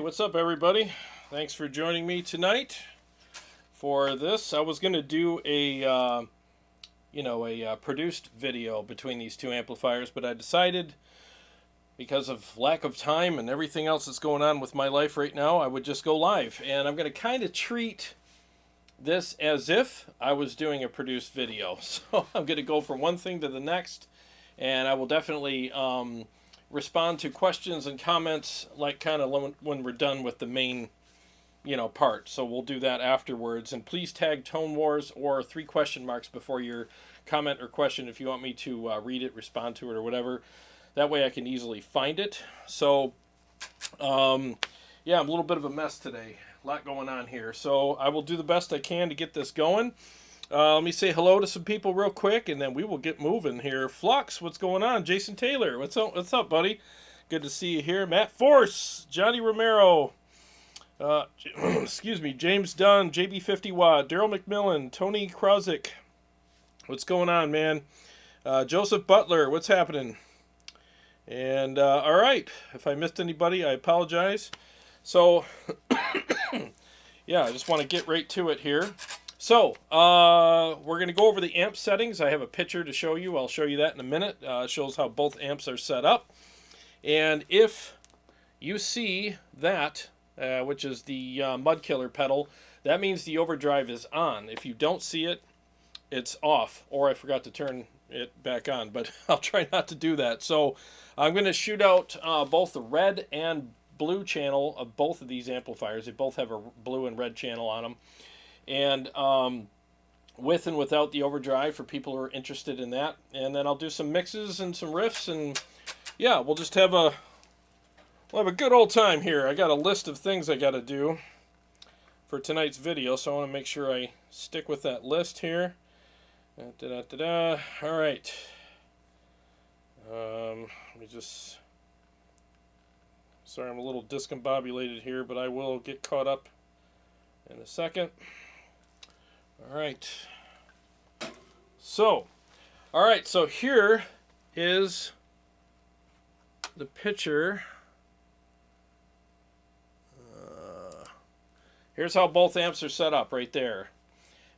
What's up, everybody? Thanks for joining me tonight for this. I was going to do a produced video between these two amplifiers, but I decided, because of lack of time and everything else that's going on with my life right now, I would just go live. And I'm going to kind of treat this as if I was doing a produced video. So I'm going to go from one thing to the next, and I will definitely respond to questions and comments like kind of when we're done with the main part. So we'll do that afterwards. And please tag Tone Wars or 3 question marks before your comment or question if you want me to read it, respond to it, or whatever. That way I can easily find it. So yeah, I'm a little bit of a mess today. A lot going on here. So I will do the best I can to get this going. Let me say hello to some people real quick, and then we will get moving here. Flux, what's going on? Jason Taylor, what's up, buddy? Good to see you here. Matt Force, Johnny Romero, excuse me, James Dunn, JB50 Watt, Daryl McMillan, Tony Krausick. What's going on, man? Joseph Butler, what's happening? And all right, if I missed anybody, I apologize. So yeah, I just want to get right to it here. So, we're going to go over the amp settings. I have a picture to show you. I'll show you that in a minute. It shows how both amps are set up. And if you see that, which is the Mud Killer pedal, that means the overdrive is on. If you don't see it, it's off. Or I forgot to turn it back on, but I'll try not to do that. So, I'm going to shoot out both the red and blue channel of both of these amplifiers. They both have a blue and red channel on them. And with and without the overdrive for people who are interested in that. And then I'll do some mixes and some riffs, and yeah, we'll just have a good old time here. I got a list of things I got to do for tonight's video, so I want to make sure I stick with that list here. All right. Let me just... Sorry, I'm a little discombobulated here, but I will get caught up in a second. All right. So here is the picture. Here's how both amps are set up right there.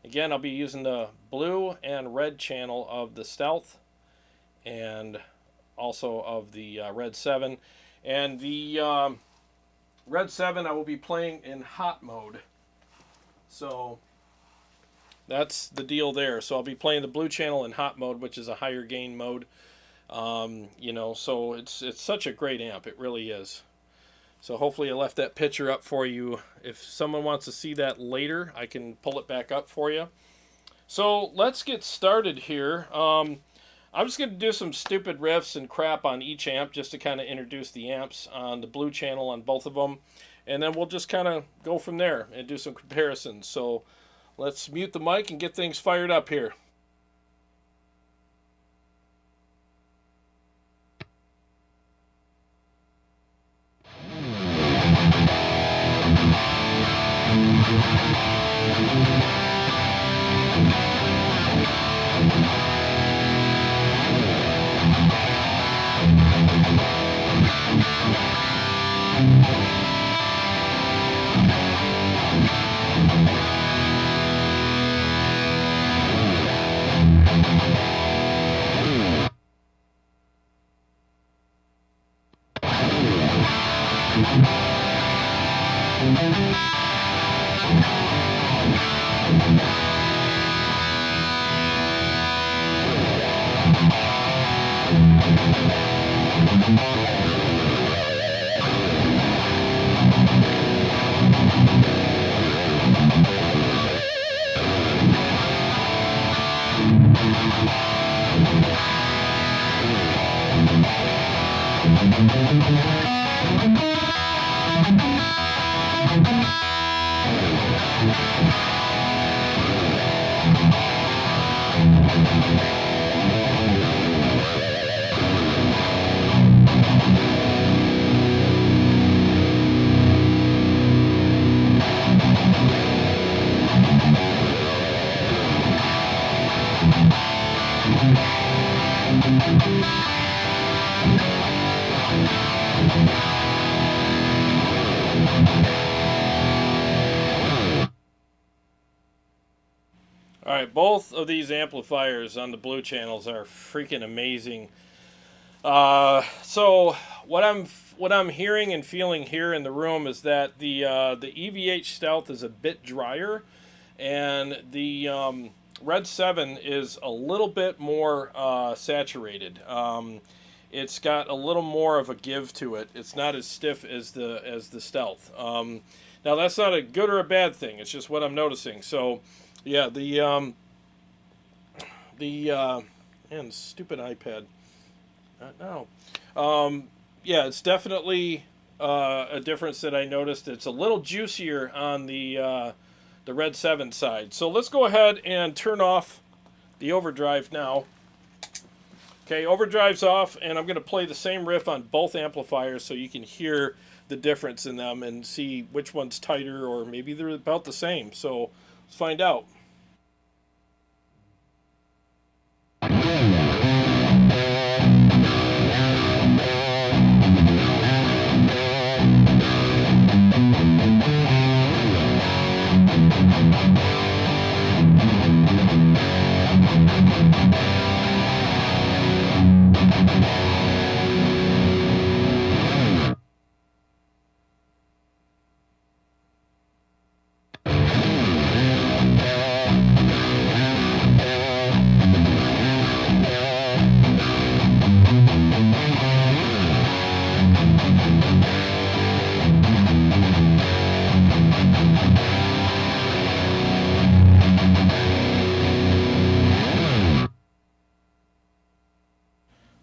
Again, I'll be using the blue and red channel of the Stealth and also of the Redseven. And the Redseven I will be playing in hot mode. So that's the deal there. So I'll be playing the blue channel in hot mode, which is a higher gain mode. So it's such a great amp. It really is. So hopefully I left that picture up for you. If someone wants to see that later, I can pull it back up for you. So let's get started here. I'm just going to do some stupid riffs and crap on each amp just to kind of introduce the amps on the blue channel on both of them. And then we'll just kind of go from there and do some comparisons. So let's mute the mic and get things fired up here. All right, both of these amplifiers on the blue channels are freaking amazing. So what I'm hearing and feeling here in the room is that the EVH Stealth is a bit drier, and the Redseven is a little bit more saturated. It's got a little more of a give to it. It's not as stiff as the Stealth. Now that's not a good or a bad thing. It's just what I'm noticing. So yeah, the man, stupid iPad. No. Yeah, it's definitely a difference that I noticed. It's a little juicier on the Redseven side. So let's go ahead and turn off the overdrive now. Okay, overdrive's off, and I'm going to play the same riff on both amplifiers so you can hear the difference in them and see which one's tighter, or maybe they're about the same. So let's find out.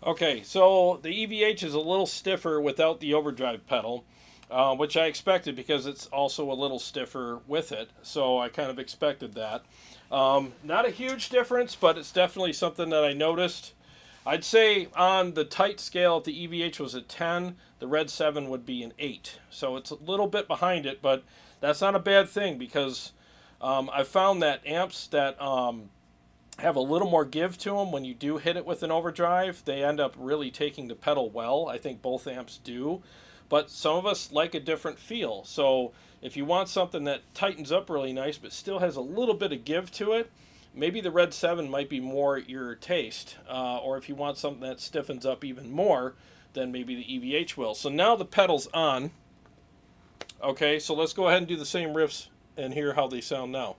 Okay, so the EVH is a little stiffer without the overdrive pedal, which I expected because it's also a little stiffer with it, so I kind of expected that. Not a huge difference, but it's definitely something that I noticed. I'd say on the tight scale, if the EVH was a 10, the Redseven would be an 8. So it's a little bit behind it, but that's not a bad thing because I've found that amps that have a little more give to them when you do hit it with an overdrive, they end up really taking the pedal well. I think both amps do, but some of us like a different feel. So if you want something that tightens up really nice but still has a little bit of give to it, maybe the Redseven might be more your taste. Or if you want something that stiffens up even more, then maybe the EVH will. So now the pedal's on. Okay, so let's go ahead and do the same riffs and hear how they sound now.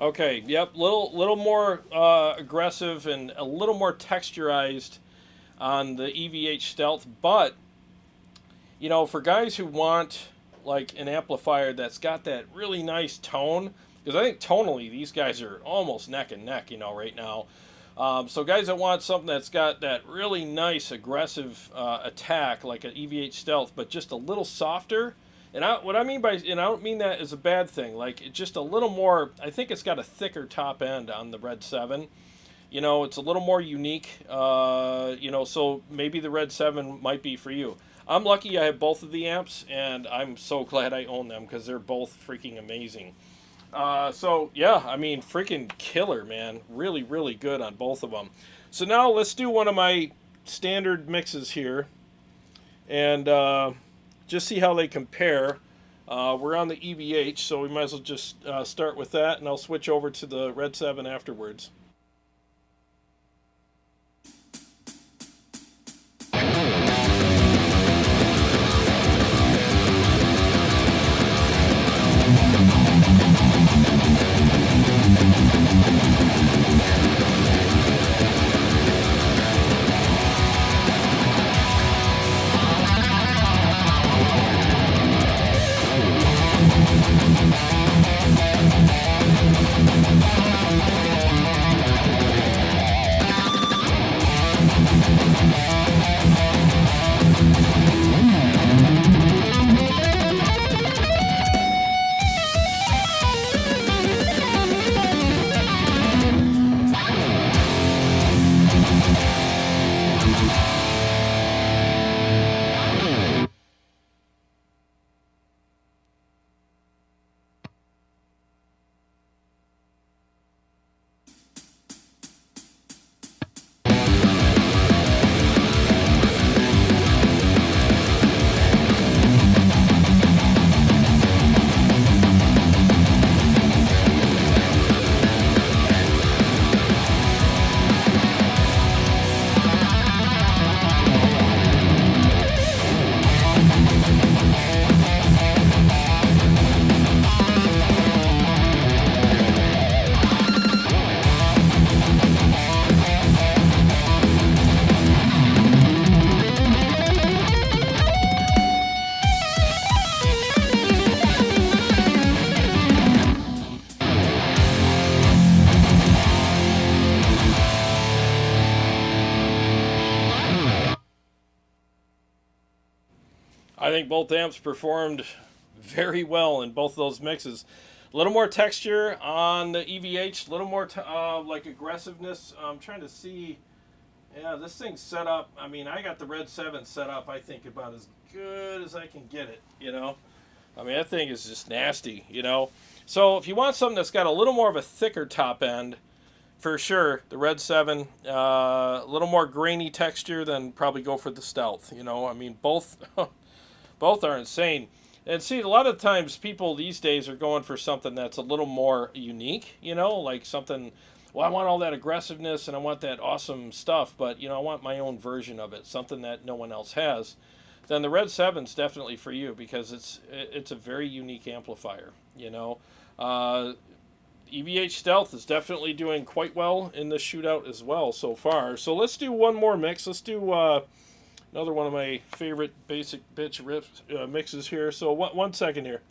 Okay, yep, little more aggressive and a little more texturized on the EVH Stealth, but you know, for guys who want like an amplifier that's got that really nice tone, because I think tonally these guys are almost neck and neck, you know, right now. So guys that want something that's got that really nice aggressive attack like an EVH Stealth, but just a little softer. And what I mean by, and I don't mean that as a bad thing, like it's just a little more, I think it's got a thicker top end on the Redseven. You know, it's a little more unique, you know, so maybe the Redseven might be for you. I'm lucky I have both of the amps, and I'm so glad I own them because they're both freaking amazing. So, yeah, I mean, freaking killer, man. Really, really good on both of them. So now let's do one of my standard mixes here. And just see how they compare. We're on the EVH, so we might as well just start with that, and I'll switch over to the Redseven afterwards. I think both amps performed very well in both of those mixes. A little more texture on the EVH, a little more like aggressiveness. I'm trying to see. Yeah, this thing's set up. I mean, I got the Redseven set up, I think, about as good as I can get it, you know. I mean, that thing is just nasty, you know. So if you want something that's got a little more of a thicker top end, for sure, the Redseven, a little more grainy texture, then probably go for the Stealth, you know. I mean, both both are insane. And see, a lot of times people these days are going for something that's a little more unique, you know, like something, well, I want all that aggressiveness and I want that awesome stuff, but, you know, I want my own version of it, something that no one else has. Then the Redseven's definitely for you because it's a very unique amplifier, you know. EVH Stealth is definitely doing quite well in the shootout as well so far. So let's do one more mix. Let's do another one of my favorite basic bitch riff mixes here. So one second here.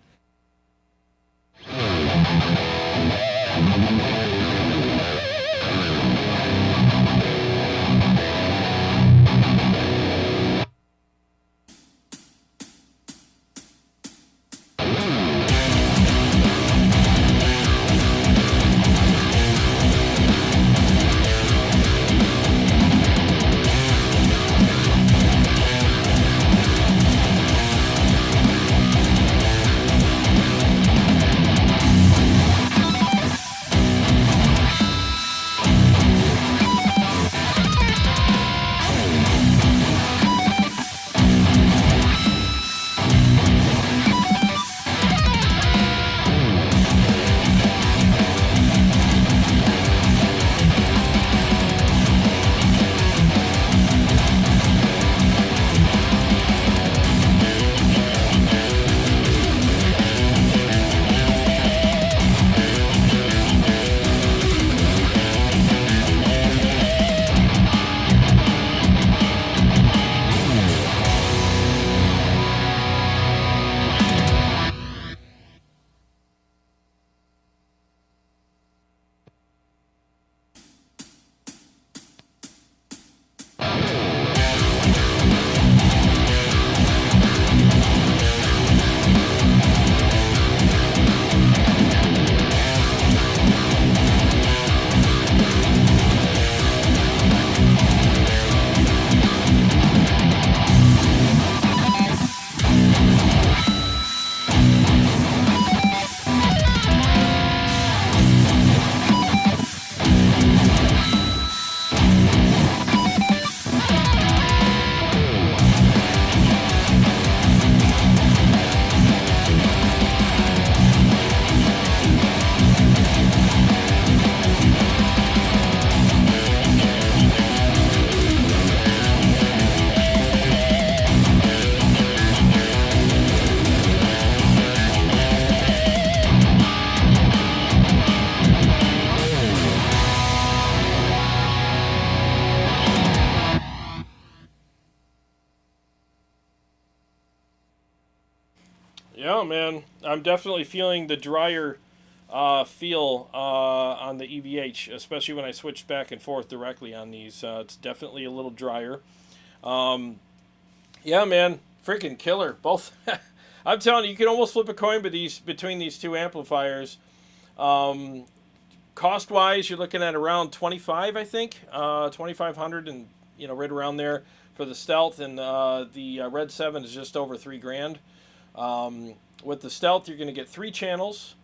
Yeah, man, I'm definitely feeling the drier feel on the EVH, especially when I switched back and forth directly on these. It's definitely a little drier. Yeah, man, freaking killer. Both. I'm telling you, you can almost flip a coin between these two amplifiers. Cost-wise, you're looking at around 25, I think, 2,500, and you know, right around there for the Stealth, and the Redseven is just over $3,000. With the Stealth, you're going to get 3 channels,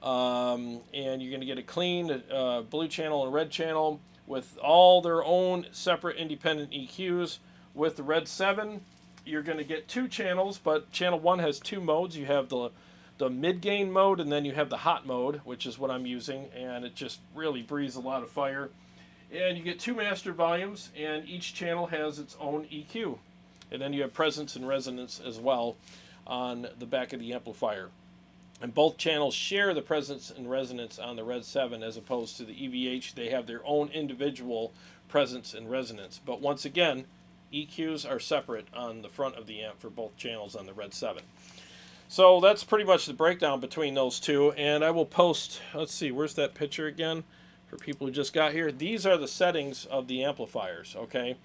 and you're going to get a clean blue channel and red channel with all their own separate independent EQs. With the Redseven, you're going to get 2 channels, but channel 1 has 2 modes. You have the mid-gain mode, and then you have the hot mode, which is what I'm using, and it just really breathes a lot of fire. And you get 2 master volumes, and each channel has its own EQ. And then you have presence and resonance as well on the back of the amplifier. And both channels share the presence and resonance on the Redseven, as opposed to the EVH. They have their own individual presence and resonance. But once again, EQs are separate on the front of the amp for both channels on the Redseven. So that's pretty much the breakdown between those two. And I will post, let's see, where's that picture again for people who just got here? These are the settings of the amplifiers, okay?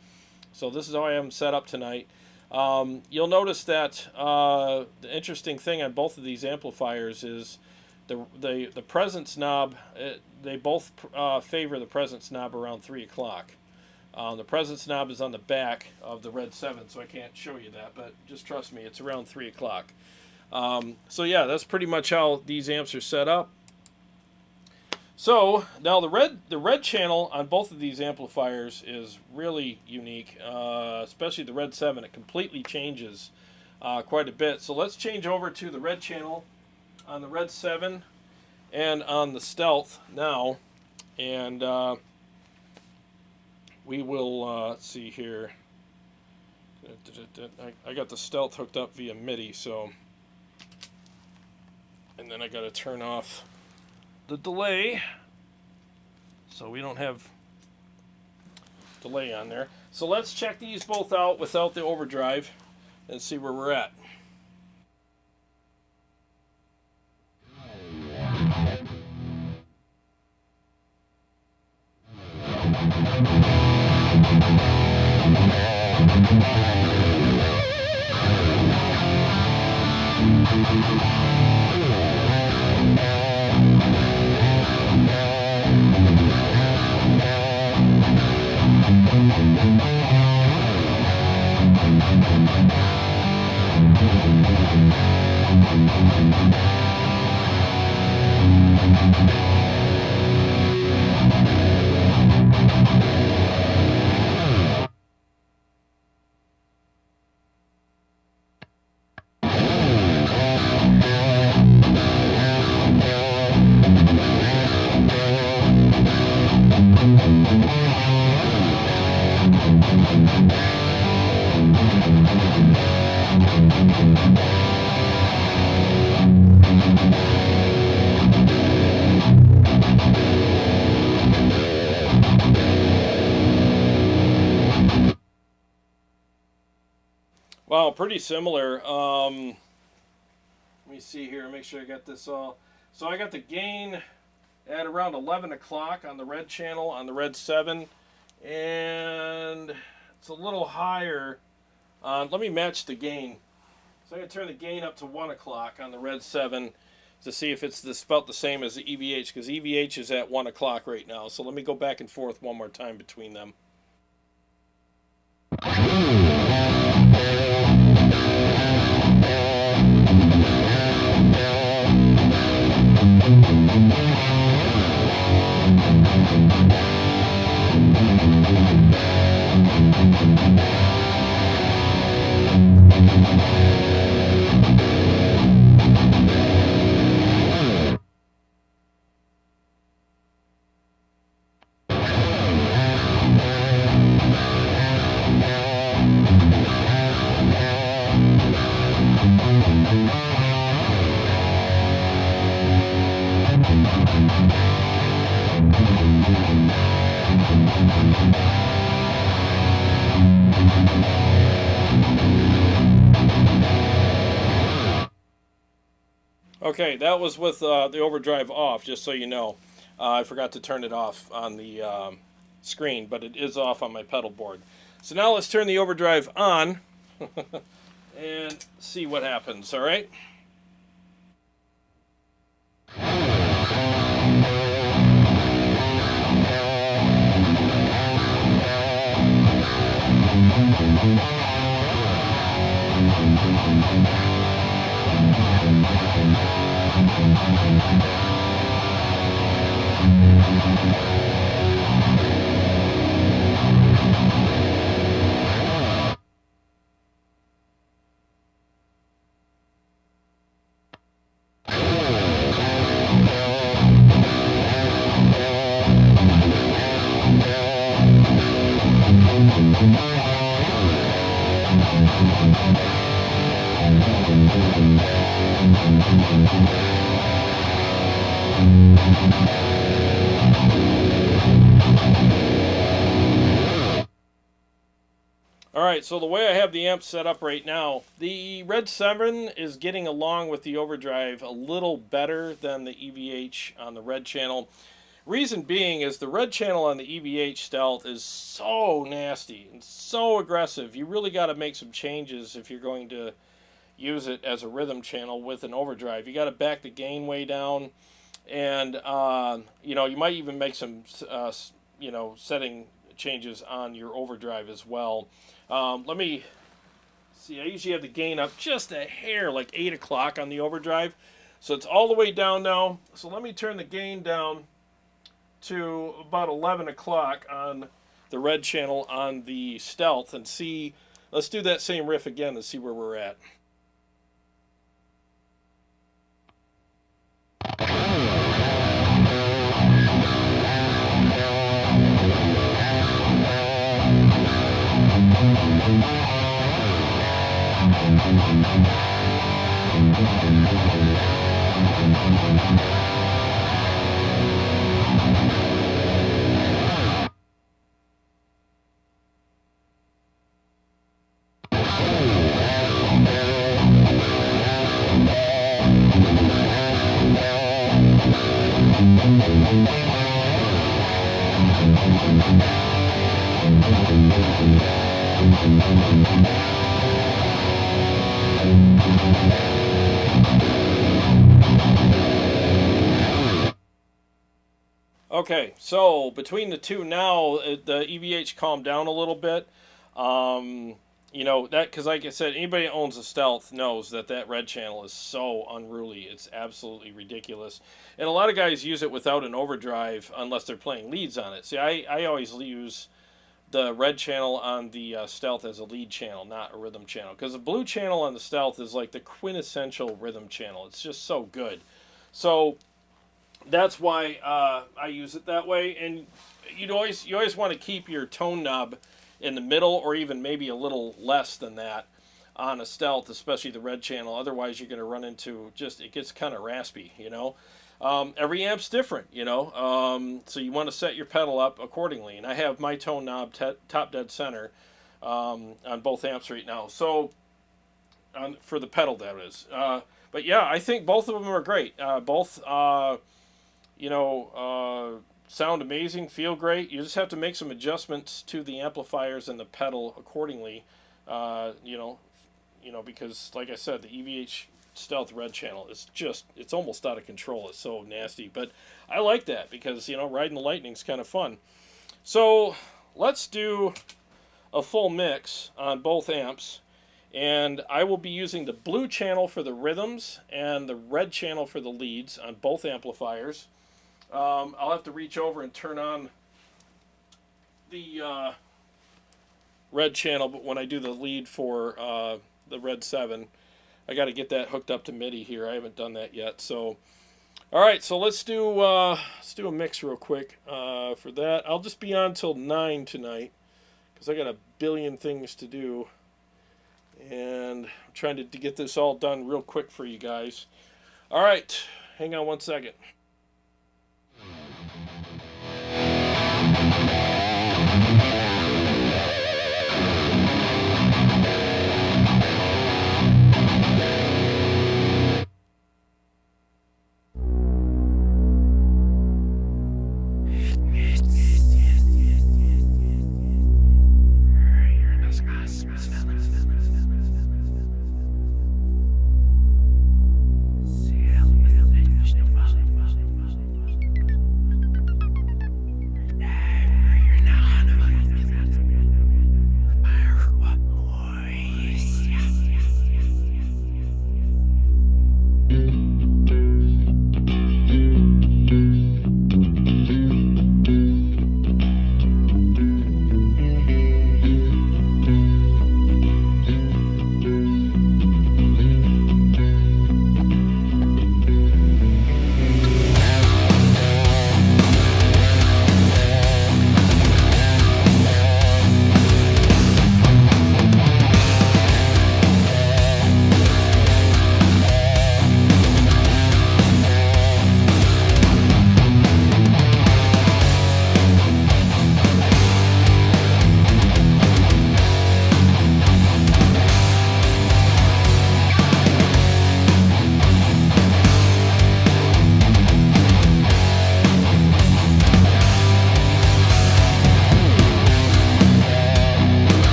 So this is how I have them set up tonight. You'll notice that the interesting thing on both of these amplifiers is the presence knob. They both favor the presence knob around 3 o'clock. The presence knob is on the back of the Redseven, so I can't show you that, but just trust me, it's around 3 o'clock. So yeah, that's pretty much how these amps are set up. So now the red channel on both of these amplifiers is really unique, especially the Redseven. It completely changes quite a bit. So let's change over to the red channel on the Redseven and on the Stealth now, and we will let's see here. I got the Stealth hooked up via MIDI, so, and then I got to turn off the delay so we don't have delay on there. So let's check these both out without the overdrive and see where we're at. Wow, pretty similar. Let me see here, make sure I got this all. So I got the gain at around 11 o'clock on the red channel on the Redseven, and it's a little higher. Let me match the gain. So I'm going to turn the gain up to 1 o'clock on the Redseven to see if it's about the same as the EVH, because EVH is at 1 o'clock right now. So let me go back and forth one more time between them. Okay, that was with the overdrive off, just so you know. I forgot to turn it off on the screen, but it is off on my pedal board. So now let's turn the overdrive on and see what happens, all right? Alright, so the way I have the amp set up right now, the Redseven is getting along with the overdrive a little better than the EVH on the red channel. Reason being is the red channel on the EVH Stealth is so nasty and so aggressive. You really got to make some changes if you're going to use it as a rhythm channel with an overdrive. You got to back the gain way down, and you know, you might even make some you know, setting changes on your overdrive as well. Let me see. I usually have the gain up just a hair, like 8 o'clock on the overdrive, so it's all the way down now. So let me turn the gain down to about 11 o'clock on the red channel on the Stealth and see. Let's do that same riff again and see where we're at. Okay, so between the two now, the EVH calmed down a little bit. You know, that, because like I said, anybody that owns a Stealth knows that that red channel is so unruly. It's absolutely ridiculous. And a lot of guys use it without an overdrive unless they're playing leads on it. See, I always use the red channel on the Stealth as a lead channel, not a rhythm channel. Because the blue channel on the Stealth is like the quintessential rhythm channel. It's just so good. So that's why I use it that way. And you always want to keep your tone knob in the middle, or even maybe a little less than that on a Stealth, especially the red channel. Otherwise, you're going to run into just, it gets kind of raspy, you know. Every amp's different, you know. So you want to set your pedal up accordingly. And I have my tone knob top dead center on both amps right now. So for the pedal, that is. But yeah, I think both of them are great. Both, you know, sound amazing, feel great. You just have to make some adjustments to the amplifiers and the pedal accordingly. You know, because like I said, the EVH Stealth red channel is just, it's almost out of control. It's so nasty, but I like that because, you know, riding the lightning's kind of fun. So let's do a full mix on both amps, and I will be using the blue channel for the rhythms and the red channel for the leads on both amplifiers. I'll have to reach over and turn on the red channel, but when I do the lead for the Redseven, I got to get that hooked up to MIDI here. I haven't done that yet. So, all right, so let's do a mix real quick for that. I'll just be on till 9 tonight because I got a billion things to do, and I'm trying to get this all done real quick for you guys. All right, hang on one second.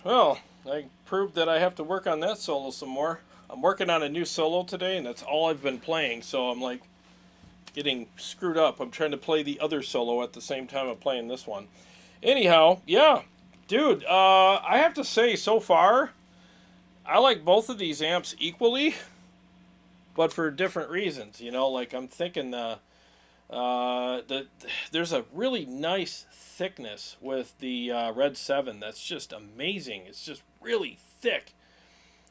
Well, I proved that I have to work on that solo some more. I'm working on a new solo today, and that's all I've been playing, so I'm like getting screwed up. I'm trying to play the other solo at the same time I'm playing this one. Anyhow, yeah, dude, I have to say, so far, I like both of these amps equally, but for different reasons. You know, like I'm thinking there's a really nice thickness with the Redseven that's just amazing. It's just really thick,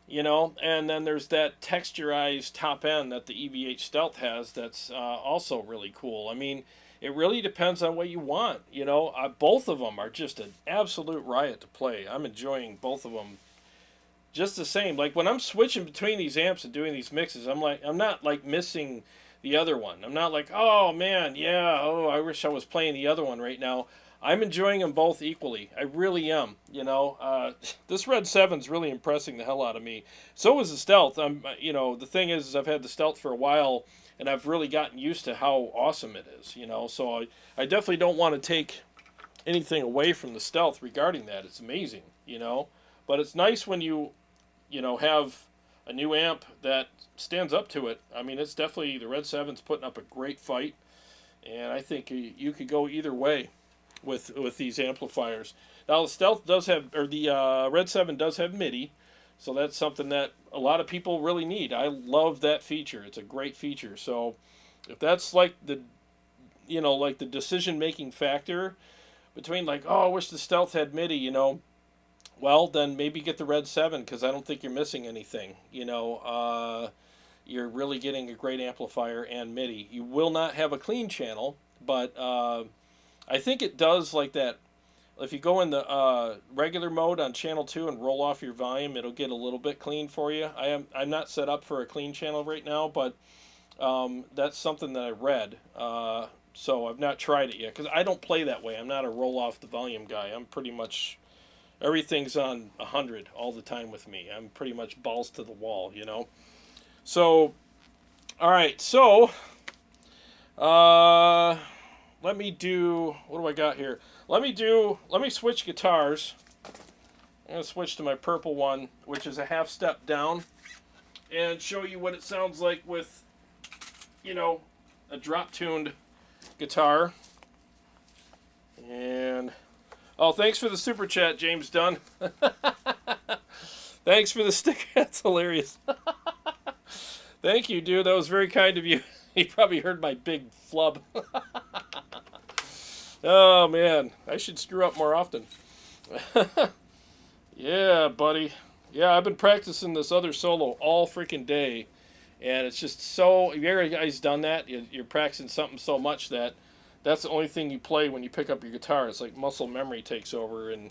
you know, and then there's that texturized top end that the EVH Stealth has that's also really cool. I mean, it really depends on what you want, you know. Both of them are just an absolute riot to play. I'm enjoying both of them just the same. Like when I'm switching between these amps and doing these mixes, I'm not like missing the other one. I'm not like, oh man, yeah, oh, I wish I was playing the other one right now. I'm enjoying them both equally. I really am. You know, this Redseven's really impressing the hell out of me. So is the Stealth. You know, the thing is I've had the Stealth for a while, and I've really gotten used to how awesome it is. You know, so I definitely don't want to take anything away from the Stealth regarding that. It's amazing. You know, but it's nice when you know, have a new amp that stands up to it. I mean, it's definitely, the Redseven's putting up a great fight, and I think you could go either way with these amplifiers. Now the Stealth does have, or the Redseven does have MIDI, so that's something that a lot of people really need. I love that feature. It's a great feature. So if that's like the, like the decision making factor between like, oh, I wish the Stealth had MIDI, well, then maybe get the Redseven, because I don't think you're missing anything. You're really getting a great amplifier and MIDI. You will not have a clean channel, but I think it does like that. If you go in the regular mode on channel 2 and roll off your volume, it'll get a little bit clean for you. I'm not set up for a clean channel right now, but that's something that I read. So I've not tried it yet, because I don't play that way. I'm not a roll off the volume guy. I'm pretty much, everything's on 100 all the time with me. I'm pretty much balls to the wall, So, all right, so let me do, what do I got here? Let me switch guitars. I'm going to switch to my purple one, which is a half step down, and show you what it sounds like with, a drop-tuned guitar. And, oh, thanks for the super chat, James Dunn. Thanks for the sticker. That's hilarious. Thank you, dude. That was very kind of you. You probably heard my big flub. Oh, man. I should screw up more often. Yeah, buddy. Yeah, I've been practicing this other solo all freaking day. And it's just so... Have you ever guys done that? You're practicing something so much that that's the only thing you play when you pick up your guitar. It's like muscle memory takes over, and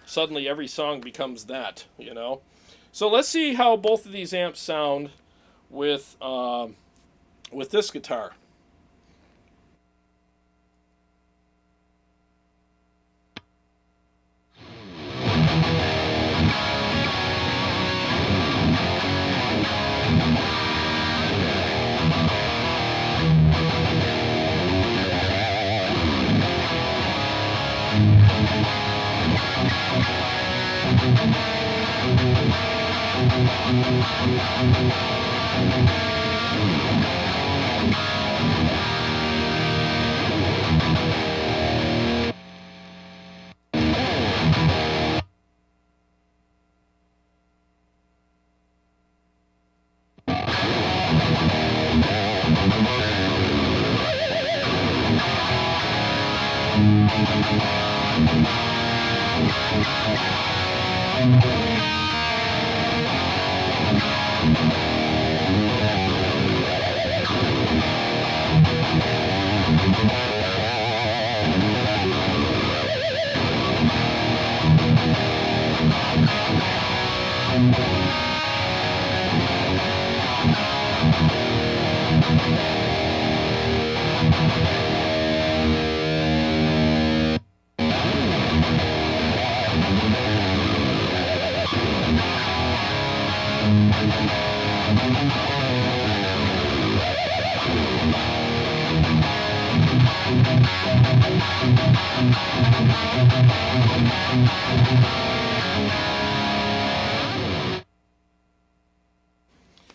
suddenly every song becomes that, So let's see how both of these amps sound with this guitar.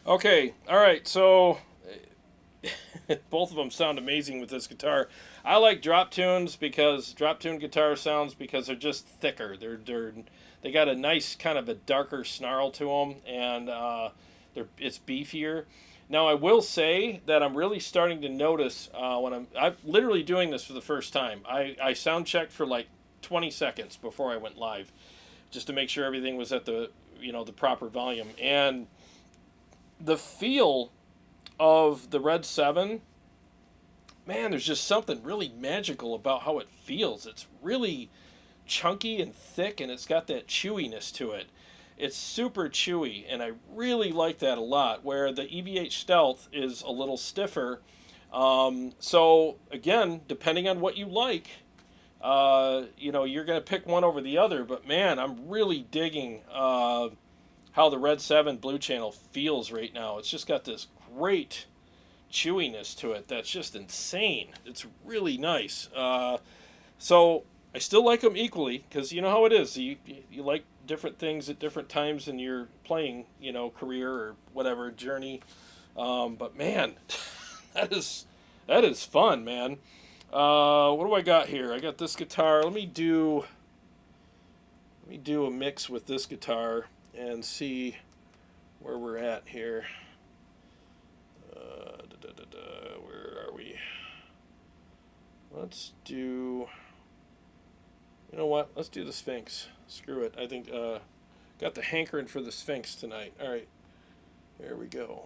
Okay, alright, so both of them sound amazing with this guitar. I like drop tunes because drop tune guitar sounds, because they're just thicker. They got a nice kind of a darker snarl to them, and it's beefier. Now I will say that I'm really starting to notice when I'm literally doing this for the first time. I sound checked for like 20 seconds before I went live, just to make sure everything was at the the proper volume. And the feel of the Redseven, man, there's just something really magical about how it feels. It's really chunky and thick, and it's got that chewiness to it. It's super chewy, and I really like that a lot, where the EVH Stealth is a little stiffer. So, again, depending on what you like, you're going to pick one over the other. But, man, I'm really digging how the Redseven Blue Channel feels right now. It's just got this great chewiness to it that's just insane. It's really nice. So I still like them equally, because you know how it is. You like different things at different times in your playing, career or whatever journey. But man, that is fun, man. What do I got here? I got this guitar. Let me do Let me do a mix with this guitar and see where we're at here. Where are we? Let's do, you know what? Let's do the Sphinx. Screw it. I think got the hankering for the Sphinx tonight. All right, here we go.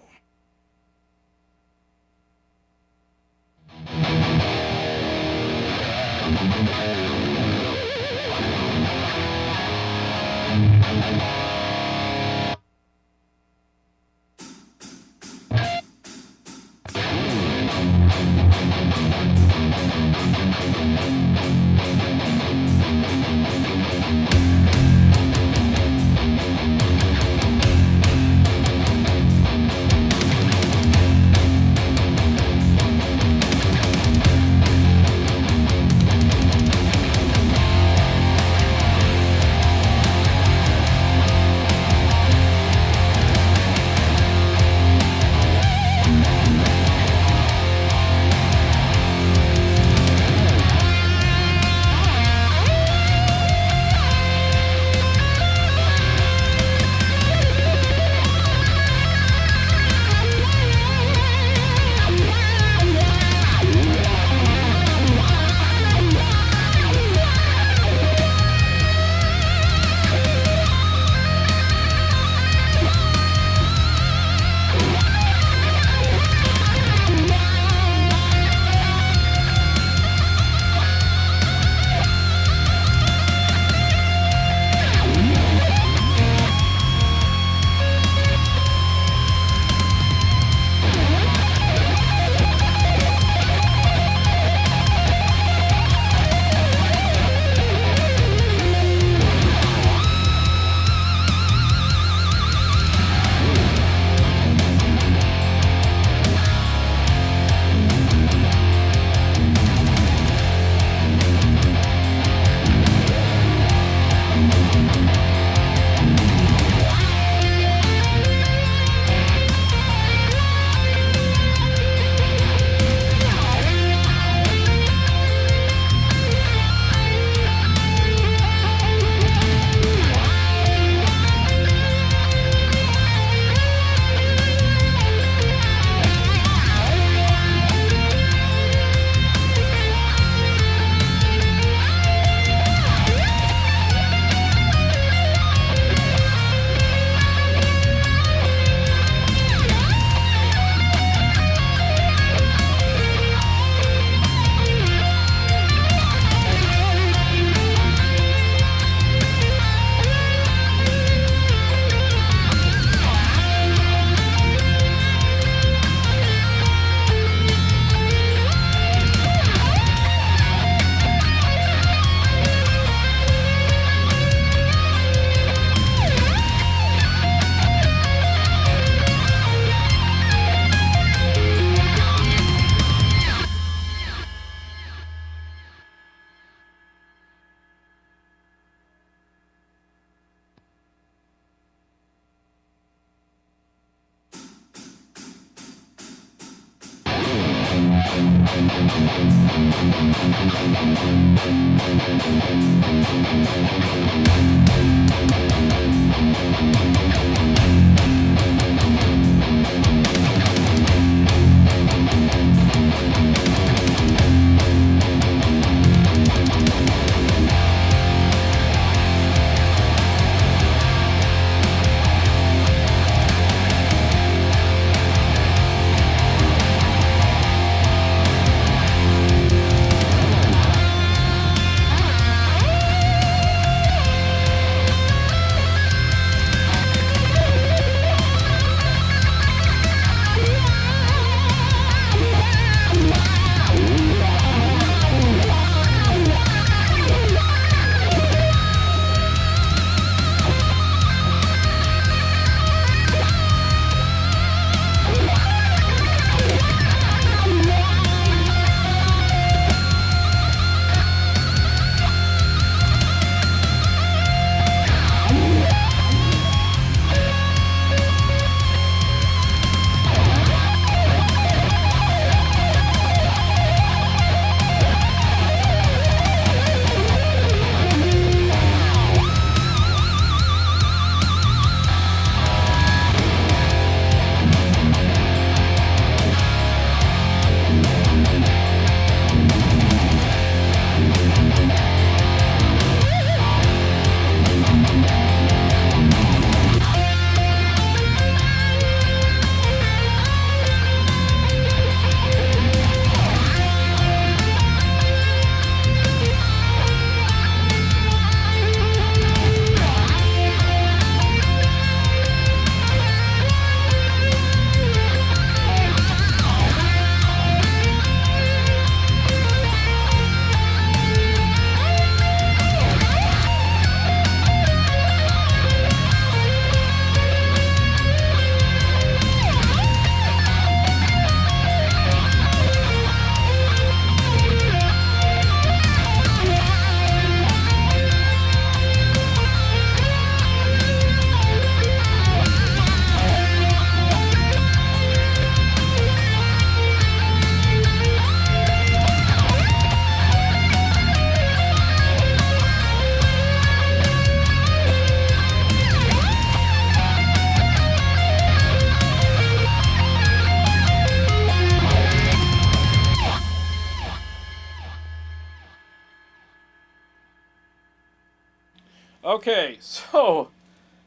Okay, so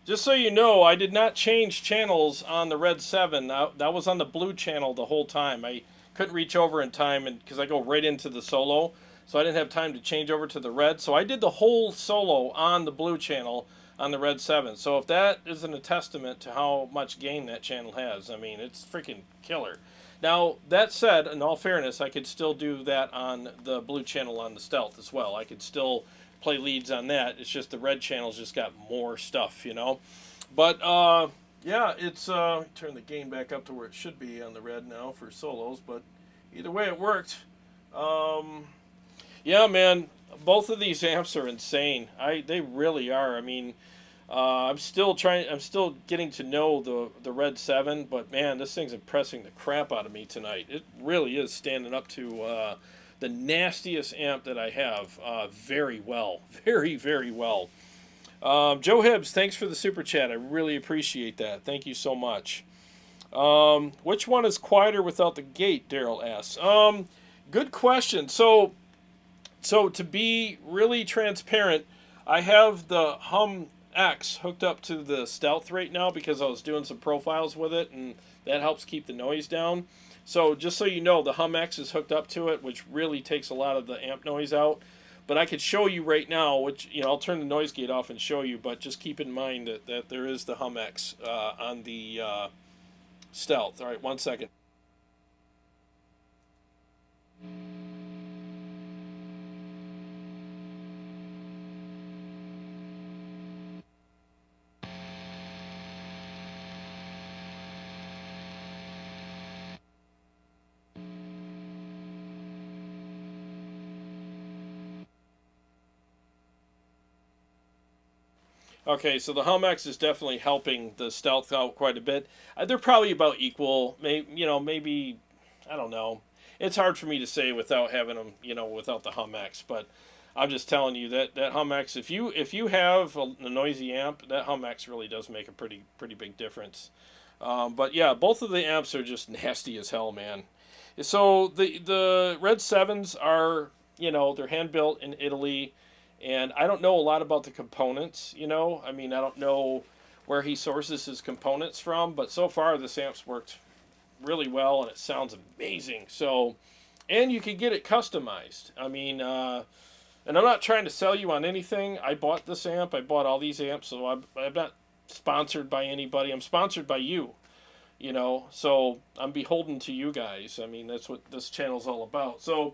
just so you know, I did not change channels on the Redseven. That was on the blue channel the whole time. I couldn't reach over in time, and because I go right into the solo, so I didn't have time to change over to the red. So I did the whole solo on the blue channel on the Redseven. So if that isn't a testament to how much gain that channel has, I mean, it's freaking killer. Now, that said, in all fairness, I could still do that on the blue channel on the Stealth as well. I could still play leads on that. It's just the red channel's just got more stuff, you know. But, yeah, it's, turn the gain back up to where it should be on the red now for solos, but either way it worked. Yeah, man, both of these amps are insane. They really are. I mean, I'm still getting to know the Redseven, but man, this thing's impressing the crap out of me tonight. It really is standing up to the nastiest amp that I have very well. Very, very well. Joe Hibbs, thanks for the super chat. I really appreciate that. Thank you so much. Which one is quieter without the gate, Daryl asks. Good question. So to be really transparent, I have the Hum X hooked up to the Stealth right now because I was doing some profiles with it, and that helps keep the noise down. So just so you know, the Hum X is hooked up to it, which really takes a lot of the amp noise out. But I could show you right now, which, you know, I'll turn the noise gate off and show you, but just keep in mind that there is the Hum X on the Stealth. All right, 1 second. Okay, so the Hum X is definitely helping the Stealth out quite a bit. They're probably about equal. Maybe, I don't know. It's hard for me to say without having them, without the Hum X. But I'm just telling you that Hum X, if you have a noisy amp, that Hum X really does make a pretty big difference. But yeah, both of the amps are just nasty as hell, man. So the Redsevens are, they're hand built in Italy. And I don't know a lot about the components, I mean, I don't know where he sources his components from, but so far this amp's worked really well and it sounds amazing. So, and you can get it customized. I mean, and I'm not trying to sell you on anything. I bought this amp. I bought all these amps, so I'm not sponsored by anybody. I'm sponsored by you, so I'm beholden to you guys. I mean, that's what this channel's all about. So,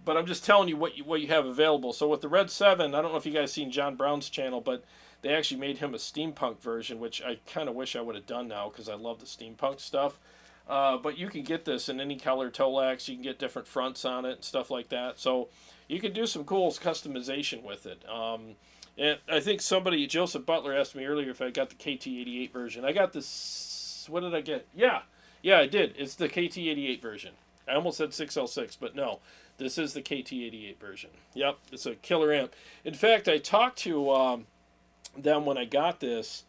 but I'm just telling you what you have available. So with the Redseven, I don't know if you guys seen John Brown's channel, but they actually made him a steampunk version, which I kind of wish I would have done now because I love the steampunk stuff. But you can get this in any color Tolex. You can get different fronts on it and stuff like that. So you can do some cool customization with it. And I think Joseph Butler asked me earlier if I got the KT88 version. I got this. What did I get? Yeah, I did. It's the KT88 version. I almost said 6L6, but no. This is the KT88 version. Yep, it's a killer amp. In fact, I talked to them when I got this.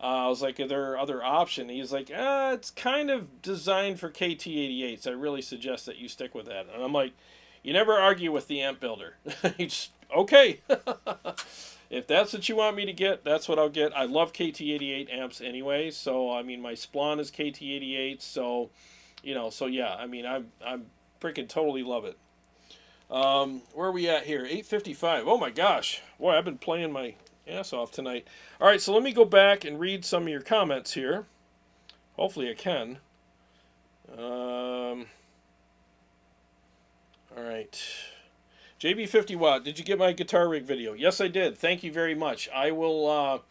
I was like, are there other options? He's like, it's kind of designed for KT88s. I really suggest that you stick with that. And I'm like, you never argue with the amp builder. He's okay. If that's what you want me to get, that's what I'll get. I love KT88 amps anyway. So, I mean, my Splon is KT88. So, so yeah, I mean, I'm freaking totally love it. Where are we at here? 8:55. Oh my gosh. Boy, I've been playing my ass off tonight. All right, so let me go back and read some of your comments here. Hopefully I can. All right. JB50 Watt, did you get my guitar rig video? Yes, I did. Thank you very much. I will,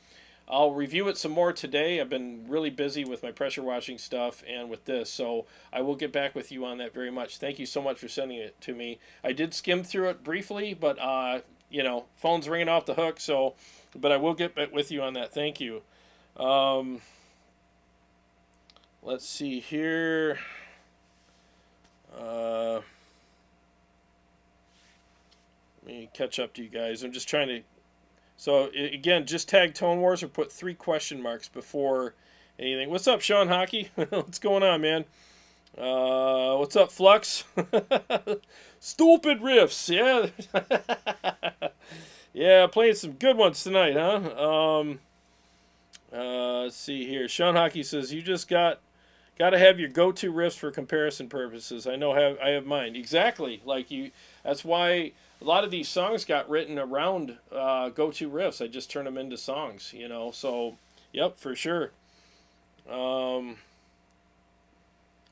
I'll review it some more today. I've been really busy with my pressure washing stuff and with this, so I will get back with you on that very much. Thank you so much for sending it to me. I did skim through it briefly, but, phone's ringing off the hook, so, but I will get back with you on that. Thank you. Let's see here. Let me catch up to you guys. I'm just trying to... So, again, just tag Tone Wars or put 3 question marks before anything. What's up, Sean Hockey? What's going on, man? What's up, Flux? Stupid riffs, yeah. Yeah, playing some good ones tonight, huh? Let's see here. Sean Hockey says you just got to have your go-to riffs for comparison purposes. I have mine exactly like you. That's why a lot of these songs got written around go-to riffs. I just turn them into songs, you know. So, yep, for sure. Um,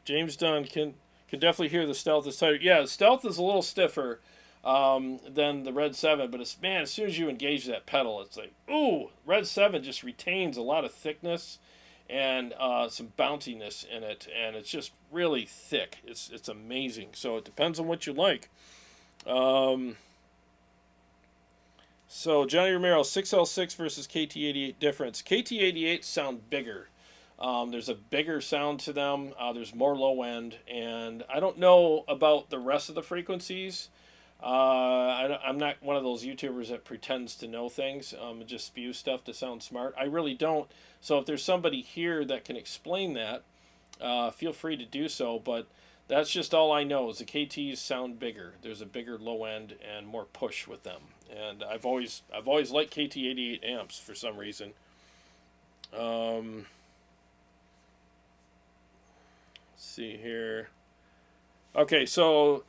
James Dunn can definitely hear the Stealth is tighter. Yeah, the Stealth is a little stiffer than the Red 7, but it's, man, as soon as you engage that pedal, it's like, ooh, Red 7 just retains a lot of thickness and some bounciness in it, and it's just really thick. It's amazing. So it depends on what you like. So Johnny Romero, 6L6 versus KT88 difference. KT88 sound bigger. There's a bigger sound to them. There's more low end, and I don't know about the rest of the frequencies. I'm not one of those YouTubers that pretends to know things and just spew stuff to sound smart. I really don't. So if there's somebody here that can explain that, feel free to do so. But that's just all I know is the KTs sound bigger. There's a bigger low end and more push with them. And I've always liked KT88 amps for some reason. Let's see here. Okay, so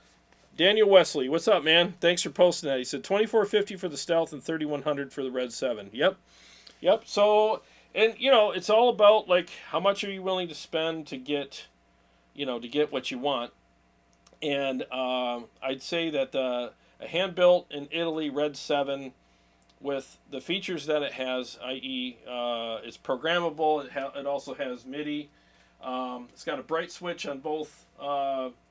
Daniel Wesley, what's up, man? Thanks for posting that. He said $24.50 for the Stealth and $3,100 for the Red 7. Yep. So, and you know, it's all about like how much are you willing to spend to get, to get what you want. And I'd say that a hand built in Italy Red 7 with the features that it has, i.e., it's programmable. It also has MIDI. It's got a bright switch on both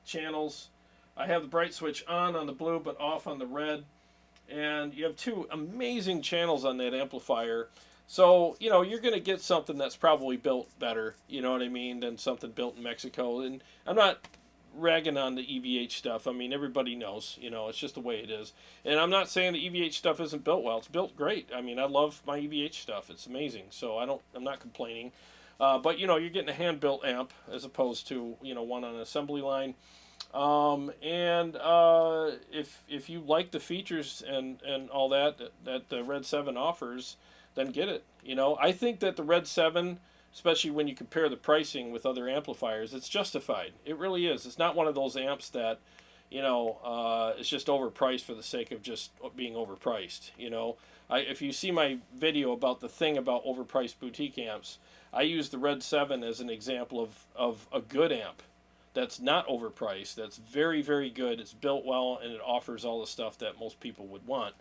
channels. I have the bright switch on the blue, but off on the red. And you have two amazing channels on that amplifier. So, you're going to get something that's probably built better, you know what I mean, than something built in Mexico. And I'm not ragging on the EVH stuff. I mean, everybody knows, it's just the way it is. And I'm not saying the EVH stuff isn't built well. It's built great. I mean, I love my EVH stuff. It's amazing. So I'm not complaining. But, you're getting a hand-built amp as opposed to, one on an assembly line. If you like the features and all that the Red 7 offers, then get it. I think that the Red 7, especially when you compare the pricing with other amplifiers, it's justified. It really is. It's not one of those amps that, it's just overpriced for the sake of just being overpriced. If you see my video about the thing about overpriced boutique amps, I use the Red 7 as an example of a good amp that's not overpriced, that's very, very good, it's built well, and it offers all the stuff that most people would want.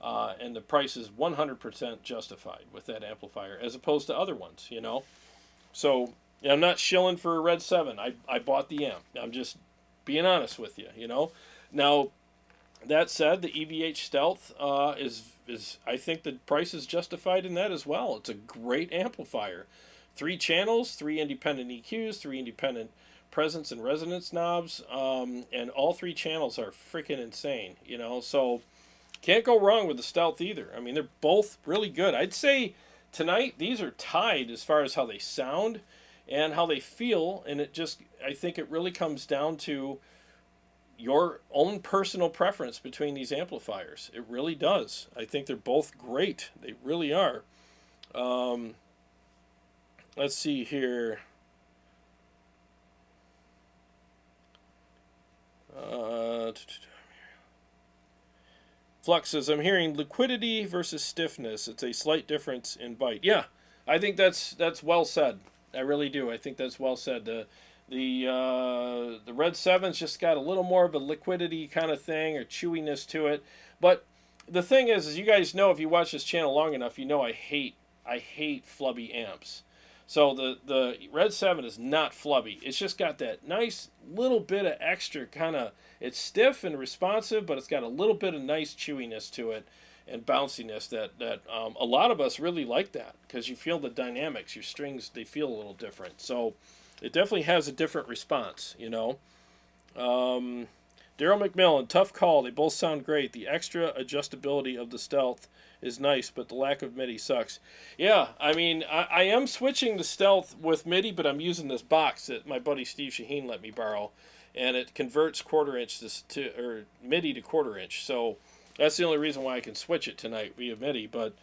And the price is 100% justified with that amplifier, as opposed to other ones, So, I'm not shilling for a Red 7. I bought the amp. I'm just being honest with you, Now, that said, the EVH Stealth is I think the price is justified in that as well. It's a great amplifier. 3 channels, 3 independent EQs, 3 independent presence and resonance knobs, and all 3 channels are freaking insane, so can't go wrong with the Stealth either. I mean, they're both really good. I'd say tonight these are tied as far as how they sound and how they feel, and I think it really comes down to your own personal preference between these amplifiers. It really does. I think they're both great. They really are. Let's see here. Flux says, I'm hearing liquidity versus stiffness. It's a slight difference in bite. Yeah, I think that's well said. I really do. I think that's well said. The Red 7's just got a little more of a liquidity kind of thing or chewiness to it. But the thing is you guys know, if you watch this channel long enough, I hate flubby amps. So the Red 7 is not flubby. It's just got that nice little bit of extra kind of, it's stiff and responsive, but it's got a little bit of nice chewiness to it and bounciness that a lot of us really like that, because you feel the dynamics. Your strings, they feel a little different. So it definitely has a different response, Daryl McMillan, tough call. They both sound great. The extra adjustability of the Stealth is nice, but the lack of MIDI sucks. Yeah, I mean, I am switching to Stealth with MIDI, but I'm using this box that my buddy Steve Shaheen let me borrow, and it converts quarter-inch or MIDI to quarter-inch. So That's the only reason why I can switch it tonight via MIDI. But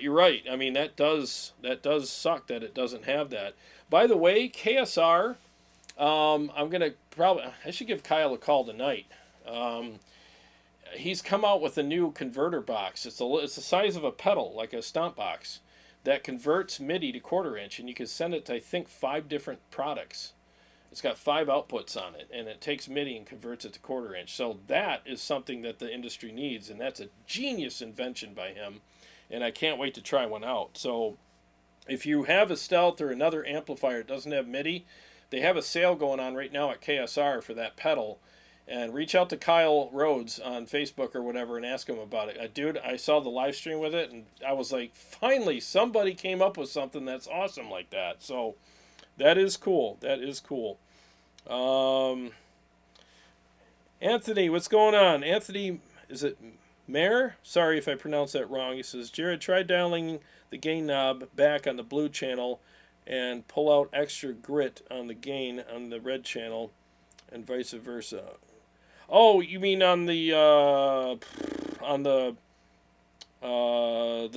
you're right. I mean, that does suck that it doesn't have that. By the way, KSR, I'm gonna I should give Kyle a call tonight. He's come out with a new converter box. It's the size of a pedal, like a stomp box, that converts MIDI to 1/4 inch, and you can send it to, I think, 5 different products. It's got 5 outputs on it, and it takes MIDI and converts it to 1/4 inch. So that is something that the industry needs, and that's a genius invention by him, and I can't wait to try one out. So if you have a Stealth or another amplifier that doesn't have MIDI, they have a sale going on right now at KSR for that pedal. And reach out to Kyle Rhodes on Facebook or whatever and ask him about it. Dude, I saw the live stream with it, and I was like, finally, somebody came up with something that's awesome like that. So that is cool. That is cool. Anthony, what's going on? Anthony, is it Mayer? Sorry if I pronounced that wrong. He says, Jarrod, try dialing the gain knob back on the blue channel and pull out extra grit on the gain on the red channel and vice versa. Oh, you mean on the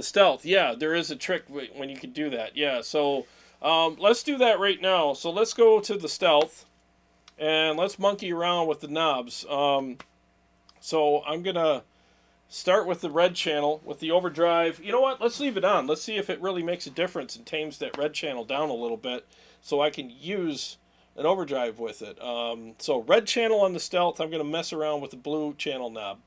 Stealth? Yeah, there is a trick when you can do that. Yeah, so let's do that right now. So let's go to the Stealth and let's monkey around with the knobs. So I'm gonna start with the red channel with the overdrive. You know what? Let's leave it on. Let's see if it really makes a difference and tames that red channel down a little bit, so I can use an overdrive with it. So red channel on the Stealth. I'm going to mess around with the blue channel knob.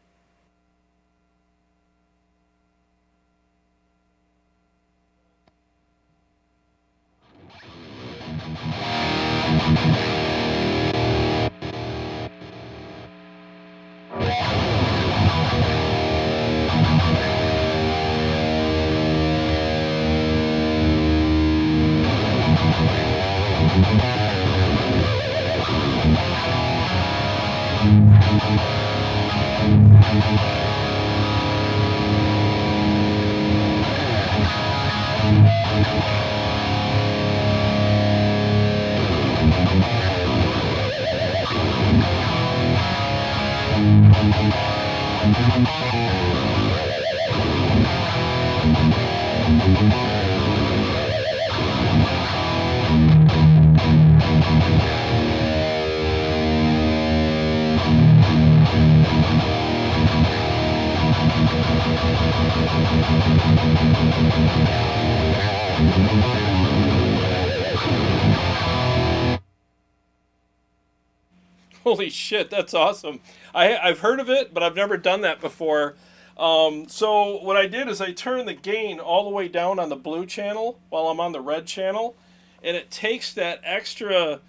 Holy shit, that's awesome. I've heard of it, but I've never done that before. So what I did is I turned the gain all the way down on the blue channel while I'm on the red channel, and it takes that extra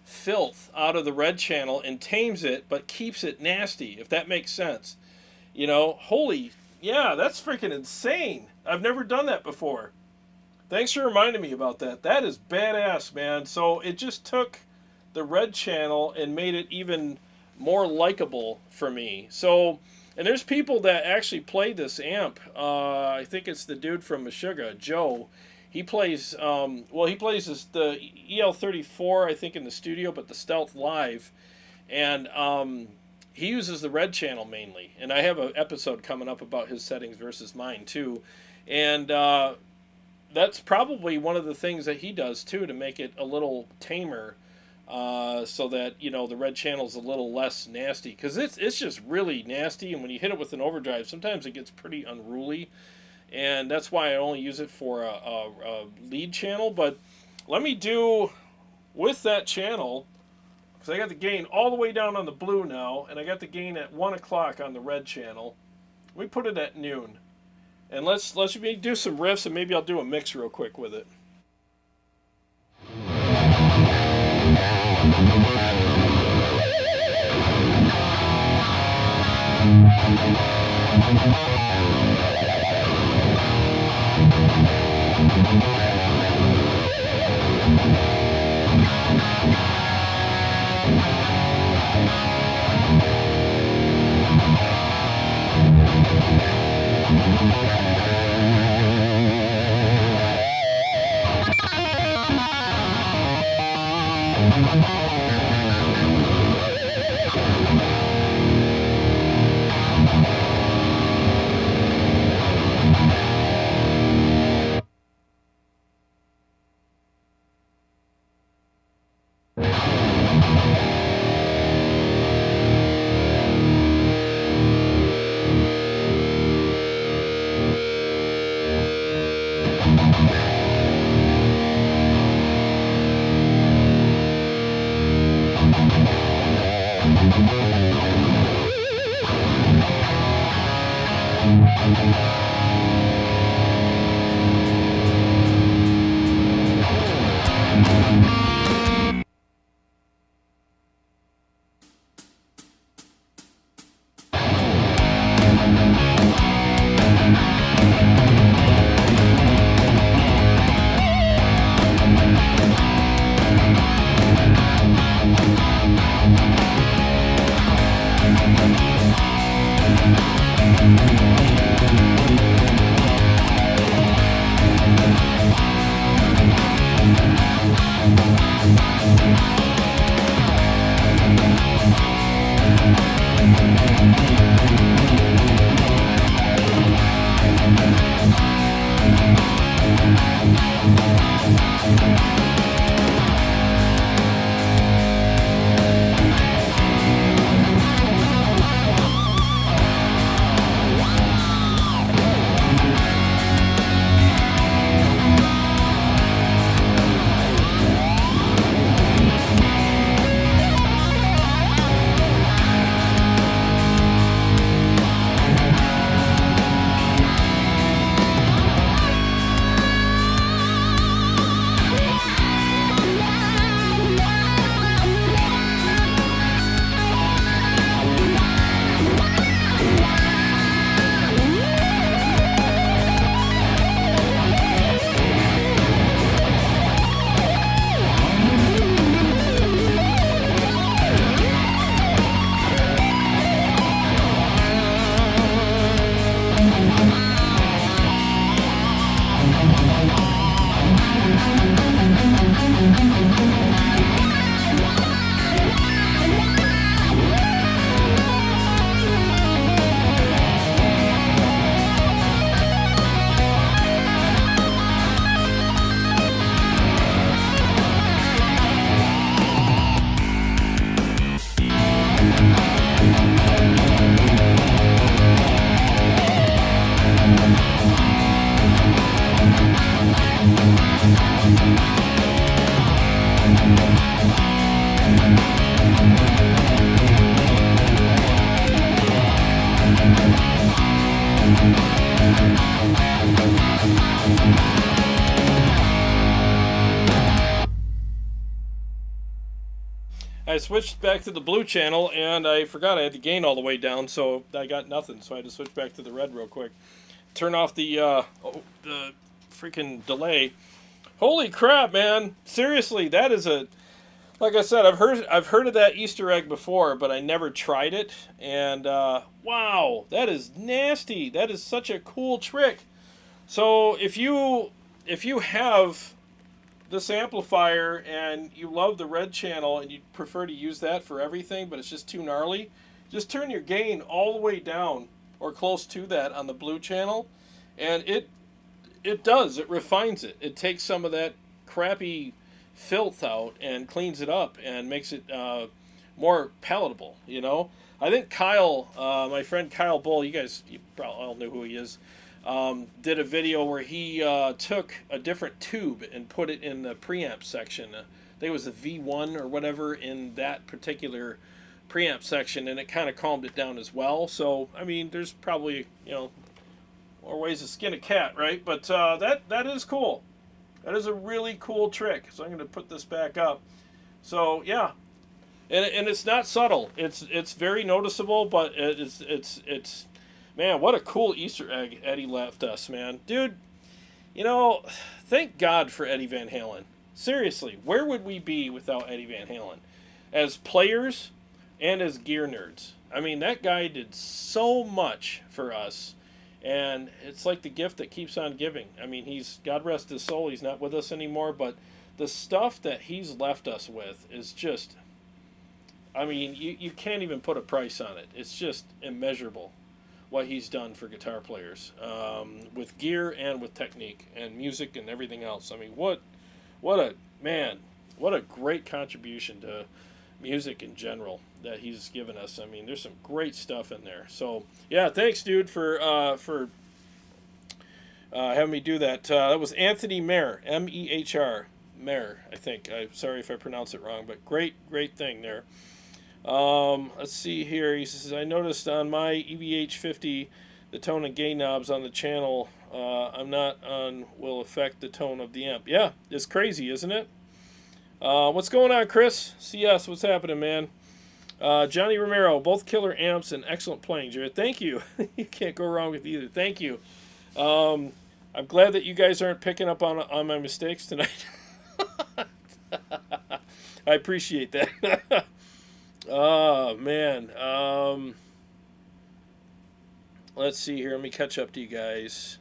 filth out of the red channel and tames it, but keeps it nasty, if that makes sense. You know, holy, yeah, that's freaking insane. I've never done that before. Thanks for reminding me about that. That is badass, man. So it just took the red channel and made it even more likable for me. So, and there's people that actually play this amp. I think it's the dude from Meshuggah, Joe. He plays, he plays the EL34, I think, in the studio, but the Stealth live. And he uses the red channel mainly. And I have an episode coming up about his settings versus mine, too. And that's probably one of the things that he does, too, to make it a little tamer. So that, you know, the red channel's a little less nasty, because it's just really nasty, and when you hit it with an overdrive, sometimes it gets pretty unruly, and that's why I only use it for a lead channel. But let me do with that channel, because I got the gain all the way down on the blue now, and I got the gain at 1 o'clock on the red channel. We put it at noon, and let's do some riffs, and maybe I'll do a mix real quick with it. I switched back to the blue channel, and I forgot I had the gain all the way down, so I got nothing. So I had to switch back to the red real quick. Turn off the freaking delay. Holy crap, man! Seriously, that is a... Like I said, I've heard of that Easter egg before, but I never tried it. And wow, that is nasty. That is such a cool trick. So if you have this amplifier and you love the red channel and you prefer to use that for everything, but it's just too gnarly, just turn your gain all the way down or close to that on the blue channel, and it refines it. It takes some of that crappy filth out and cleans it up and makes it more palatable, you know. I think Kyle, my friend Kyle Bull, you probably all know who he is, did a video where he took a different tube and put it in the preamp section. I think it was the V1 or whatever in that particular preamp section, and it kind of calmed it down as well. So, I mean, there's probably, more ways to skin a cat, right? But that is cool. That is a really cool trick. So I'm going to put this back up. So, yeah. And it's not subtle. It's very noticeable, but it's man, what a cool Easter egg Eddie left us, man. Dude, thank God for Eddie Van Halen. Seriously, where would we be without Eddie Van Halen? As players and as gear nerds. I mean, that guy did so much for us. And it's like the gift that keeps on giving. I mean, God rest his soul, he's not with us anymore, but the stuff that he's left us with is just, I mean, you can't even put a price on it. It's just immeasurable what he's done for guitar players, with gear and with technique and music and everything else. I mean, what a great contribution to music in general that he's given us. I mean, there's some great stuff in there. So yeah, thanks, dude, for having me do that. That was Anthony Mehr, M-E-H-R, Mehr, I think. I'm sorry if I pronounce it wrong, but great thing there. Let's see here. He says, I noticed on my EVH 50 the tone and gain knobs on the channel I'm not on will affect the tone of the amp. Yeah, it's crazy, isn't it? What's going on, Chris? CS, what's happening, man? Johnny Romero, both killer amps and excellent playing, Jarrod. Thank you. You can't go wrong with either. Thank you. I'm glad that you guys aren't picking up on my mistakes tonight. I appreciate that. Oh, man. Let's see here. Let me catch up to you guys.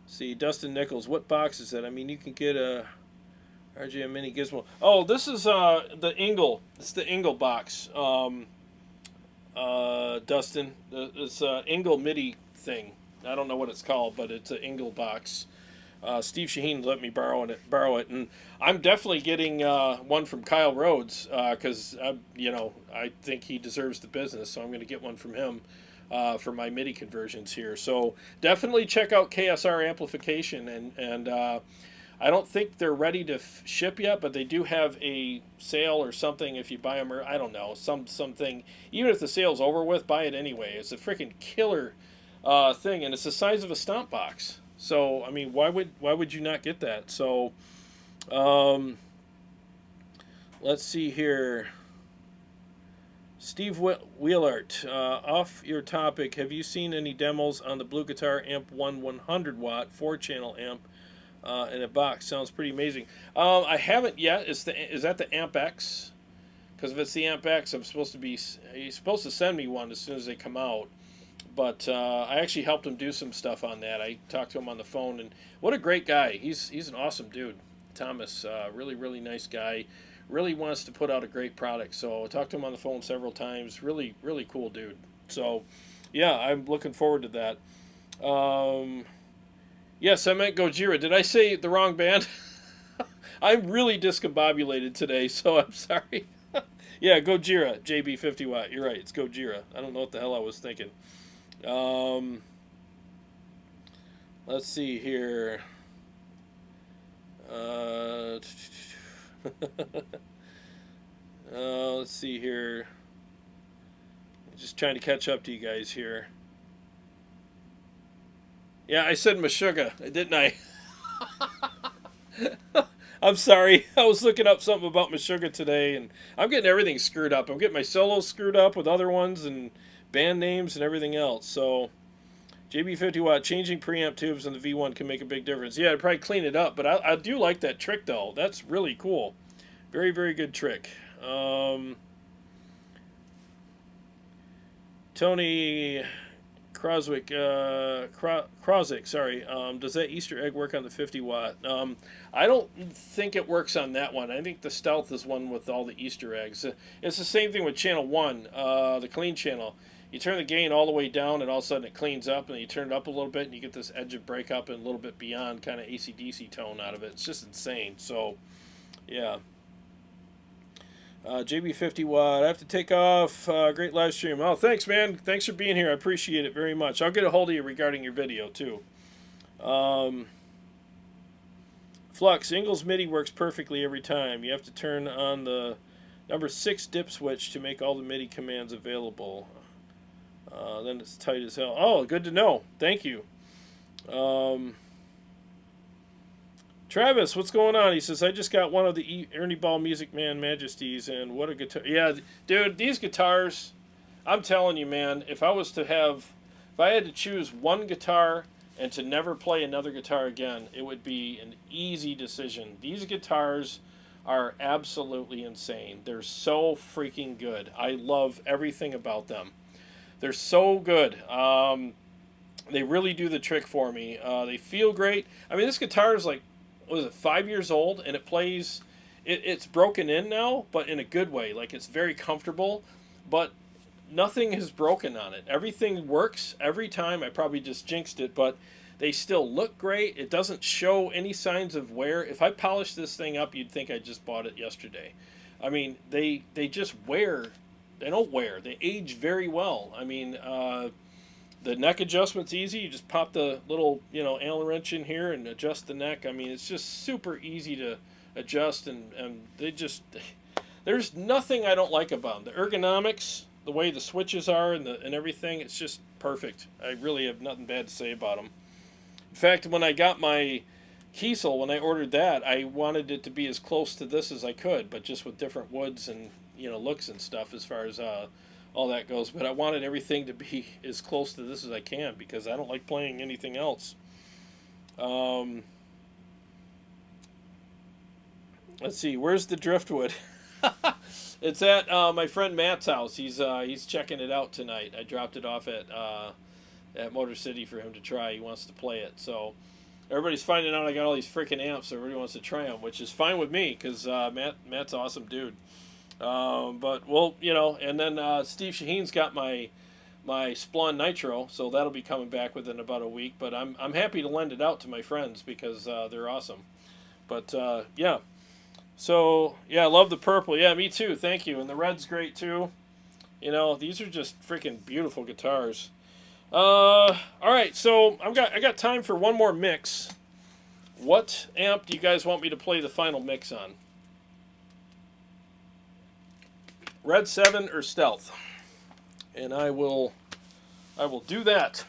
See, Dustin Nichols, what box is that? I mean, you can get a RGM Mini Gizmo. Oh, this is the Engel. It's the Engel box. Dustin, it's Engel MIDI thing. I don't know what it's called, but it's an Engel box. Steve Shaheen let me borrow it, and I'm definitely getting one from Kyle Rhodes because I think he deserves the business, so I'm going to get one from him for my MIDI conversions here. So definitely check out KSR Amplification, and I don't think they're ready to ship yet, but they do have a sale or something if you buy them, or I don't know, something. Even if the sale's over with, buy it anyway. It's a freaking killer thing, and it's the size of a Stomp box. So I mean, why would you not get that? So let's see here. Steve Wheelart, off your topic, have you seen any demos on the Blue Guitar Amp 100 watt 4-channel amp in a box? Sounds pretty amazing. I haven't yet. Is that the Amp X? Because if it's the Amp X, he's supposed to send me one as soon as they come out. But I actually helped him do some stuff on that. I talked to him on the phone, and what a great guy. He's an awesome dude. Thomas, really, really nice guy. Really wants to put out a great product. So I talked to him on the phone several times. Really, really cool dude. So, yeah, I'm looking forward to that. Yes, I meant Gojira. Did I say the wrong band? I'm really discombobulated today, so I'm sorry. Yeah, Gojira, JB 50 watt. You're right, it's Gojira. I don't know what the hell I was thinking. Let's see here. Let's see here. Just trying to catch up to you guys here. Yeah, I said Meshuggah, didn't I? I'm sorry. I was looking up something about Meshuggah today, and I'm getting everything screwed up. I'm getting my solos screwed up with other ones and band names and everything else. So, JB 50 watt, changing preamp tubes on the V1 can make a big difference. Yeah, I'd probably clean it up, but I do like that trick, though. That's really cool. Very, very good trick. Tony Croswick, sorry. Does that Easter egg work on the 50 watt? I don't think it works on that one. I think the Stealth is one with all the Easter eggs. It's the same thing with channel 1, the clean channel. You turn the gain all the way down, and all of a sudden it cleans up, and you turn it up a little bit, and you get this edge of breakup and a little bit beyond kind of AC/DC tone out of it. It's just insane. So, yeah. JB 50 watt. I have to take off. Great live stream. Oh, thanks, man. Thanks for being here. I appreciate it very much. I'll get a hold of you regarding your video, too. Flux. Ingles MIDI works perfectly every time. You have to turn on the number 6 dip switch to make all the MIDI commands available. Then it's tight as hell. Oh, good to know. Thank you. Travis, what's going on? He says, I just got one of the Ernie Ball Music Man Majesties, and what a guitar. Yeah, dude, these guitars, I'm telling you, man, if I had to choose one guitar and to never play another guitar again, it would be an easy decision. These guitars are absolutely insane. They're so freaking good. I love everything about them. They're so good. They really do the trick for me. They feel great. I mean, this guitar is like, what is it, 5 years old, and it plays, it's broken in now, but in a good way. Like, it's very comfortable, but nothing is broken on it. Everything works every time. I probably just jinxed it, but they still look great. It doesn't show any signs of wear. If I polished this thing up, you'd think I just bought it yesterday. I mean, they just wear. They don't wear. They age very well. I mean, the neck adjustment's easy. You just pop the little, Allen wrench in here and adjust the neck. I mean, it's just super easy to adjust, and There's nothing I don't like about them. The ergonomics, the way the switches are, and everything, it's just perfect. I really have nothing bad to say about them. In fact, when I got my Kiesel, when I ordered that, I wanted it to be as close to this as I could, but just with different woods and, you know, looks and stuff as far as all that goes. But I wanted everything to be as close to this as I can because I don't like playing anything else. Let's see, where's the driftwood? It's at my friend Matt's house. He's checking it out tonight. I dropped it off at Motor City for him to try. He wants to play it, so everybody's finding out I got all these freaking amps. So everybody wants to try them, which is fine with me because Matt's an awesome dude. But we'll, you know, and then Steve Shaheen's got my Splun Nitro, so that'll be coming back within about a week. But I'm happy to lend it out to my friends because they're awesome. But yeah. So, yeah, I love the purple. Yeah, me too. Thank you. And the red's great, too. You know, these are just freaking beautiful guitars. All right, so I got time for one more mix. What amp do you guys want me to play the final mix on? Redseven or Stealth? And I will do that.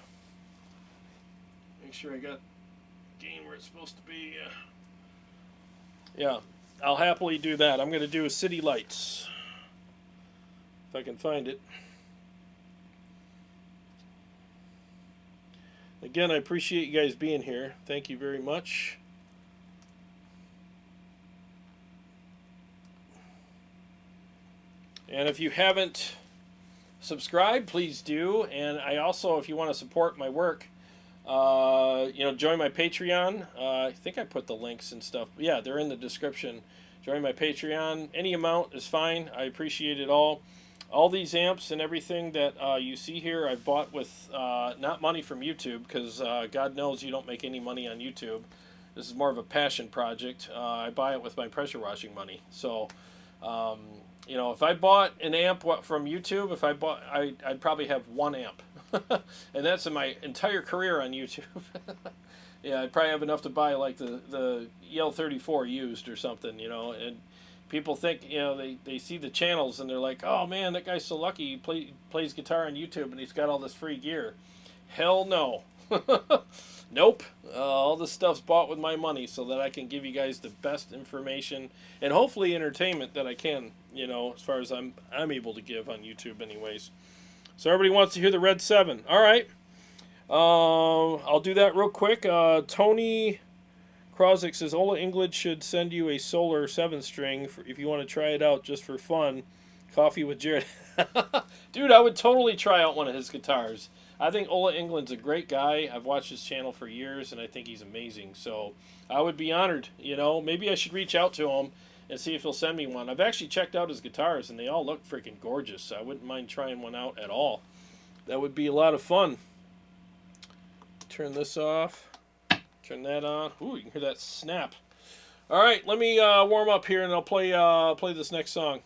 Make sure I got gain where it's supposed to be. Yeah. I'll happily do that. I'm going to do a City Lights, if I can find it. Again, I appreciate you guys being here. Thank you very much. And if you haven't subscribed, please do. And I also, if you want to support my work, you know, join my Patreon. I think I put the links and stuff. Yeah, they're in the description. Join my Patreon. Any amount is fine. I appreciate it all. All these amps and everything that you see here, I bought with not money from YouTube because God knows you don't make any money on YouTube. This is more of a passion project. I buy it with my pressure washing money. So, you know, if I bought an amp from YouTube, I'd probably have one amp. And that's in my entire career on YouTube. Yeah, I'd probably have enough to buy like the EL34 used or something, you know. And people think, you know, they see the channels and they're like, oh man, that guy's so lucky. He plays guitar on YouTube and he's got all this free gear. Hell no. Nope. All this stuff's bought with my money so that I can give you guys the best information and hopefully entertainment that I can, you know, as far as I'm able to give on YouTube anyways. So everybody wants to hear the Redseven. All right. I'll do that real quick. Tony Krozik says, Ola Englund should send you a Solar 7-string if you want to try it out just for fun. Coffee with Jarrod. Dude, I would totally try out one of his guitars. I think Ola Englund's a great guy. I've watched his channel for years, and I think he's amazing. So I would be honored, you know. Maybe I should reach out to him and see if he'll send me one. I've actually checked out his guitars, and they all look freaking gorgeous. So I wouldn't mind trying one out at all. That would be a lot of fun. Turn this off. Turn that on. Ooh, you can hear that snap. All right, let me warm up here, and I'll play this next song.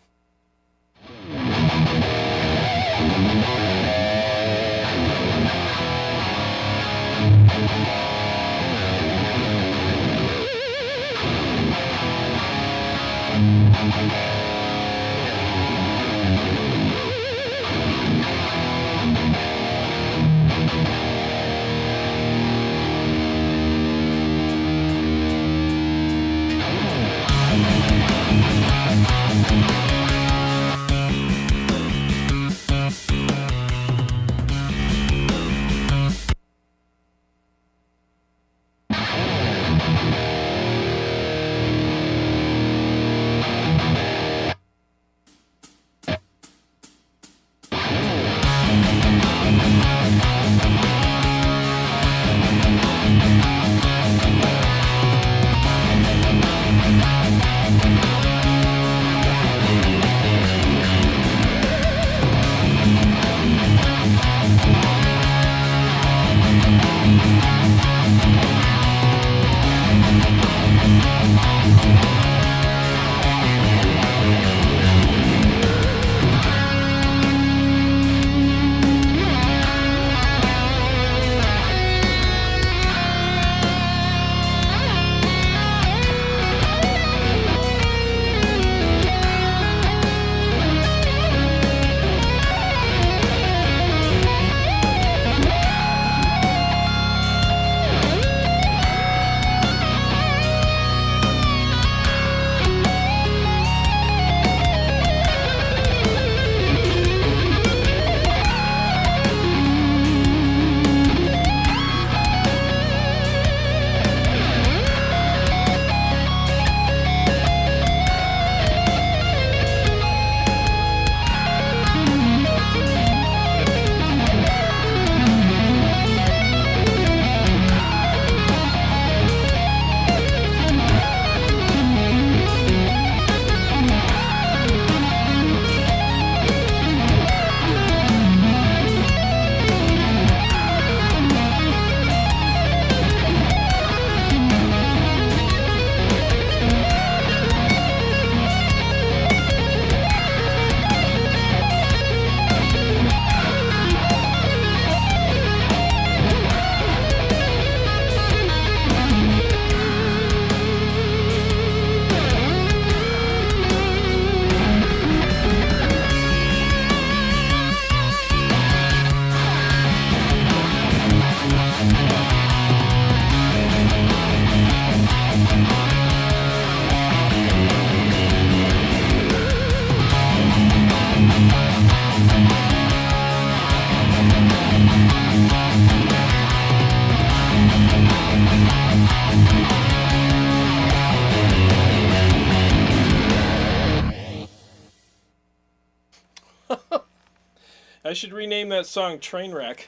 I should rename that song Trainwreck.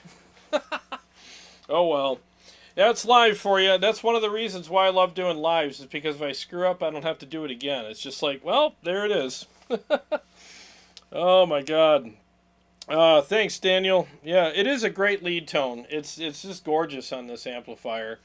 Oh well. Yeah, it's live for you. That's one of the reasons why I love doing lives, is because if I screw up, I don't have to do it again. It's just like, well, there it is. Oh my God. Thanks, Daniel. Yeah, it is a great lead tone. It's just gorgeous on this amplifier.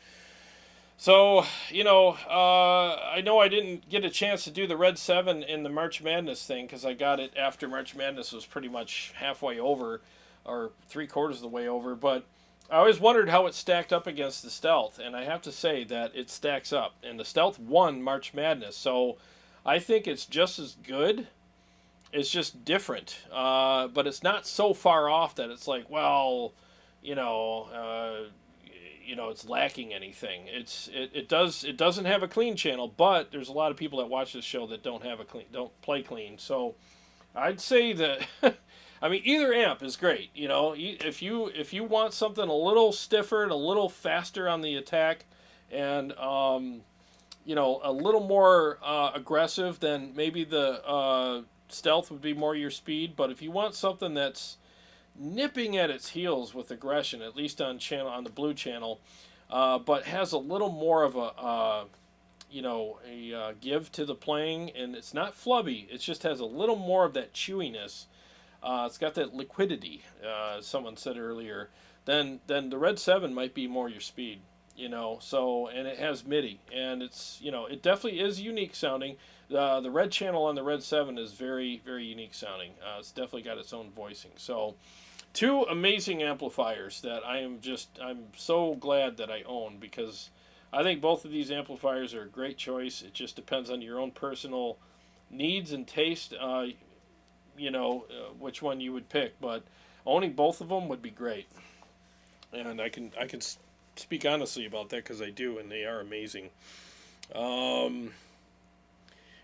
So, I know I didn't get a chance to do the Redseven in the March Madness thing because I got it after March Madness was pretty much halfway over, or 3/4 of the way over, but I always wondered how it stacked up against the Stealth, and I have to say that it stacks up. And the Stealth won March Madness, so I think it's just as good. It's just different, but it's not so far off that it's like, well, you know, it's lacking anything. It doesn't have a clean channel, but there's a lot of people that watch this show that don't play clean. So I'd say that. I mean, either amp is great. If you want something a little stiffer and a little faster on the attack, and a little more aggressive, then maybe the Stealth would be more your speed. But if you want something that's nipping at its heels with aggression, at least on the blue channel, but has a little more of a give to the playing, and it's not flubby. It just has a little more of that chewiness. It's got that liquidity, as someone said earlier. Then the Redseven might be more your speed, So, and it has MIDI, and it's it definitely is unique sounding. The red channel on the Redseven is very, very unique sounding. It's definitely got its own voicing. So, two amazing amplifiers that I'm so glad that I own, because I think both of these amplifiers are a great choice. It just depends on your own personal needs and taste. Which one you would pick, but owning both of them would be great. And I can speak honestly about that because I do, and they are amazing.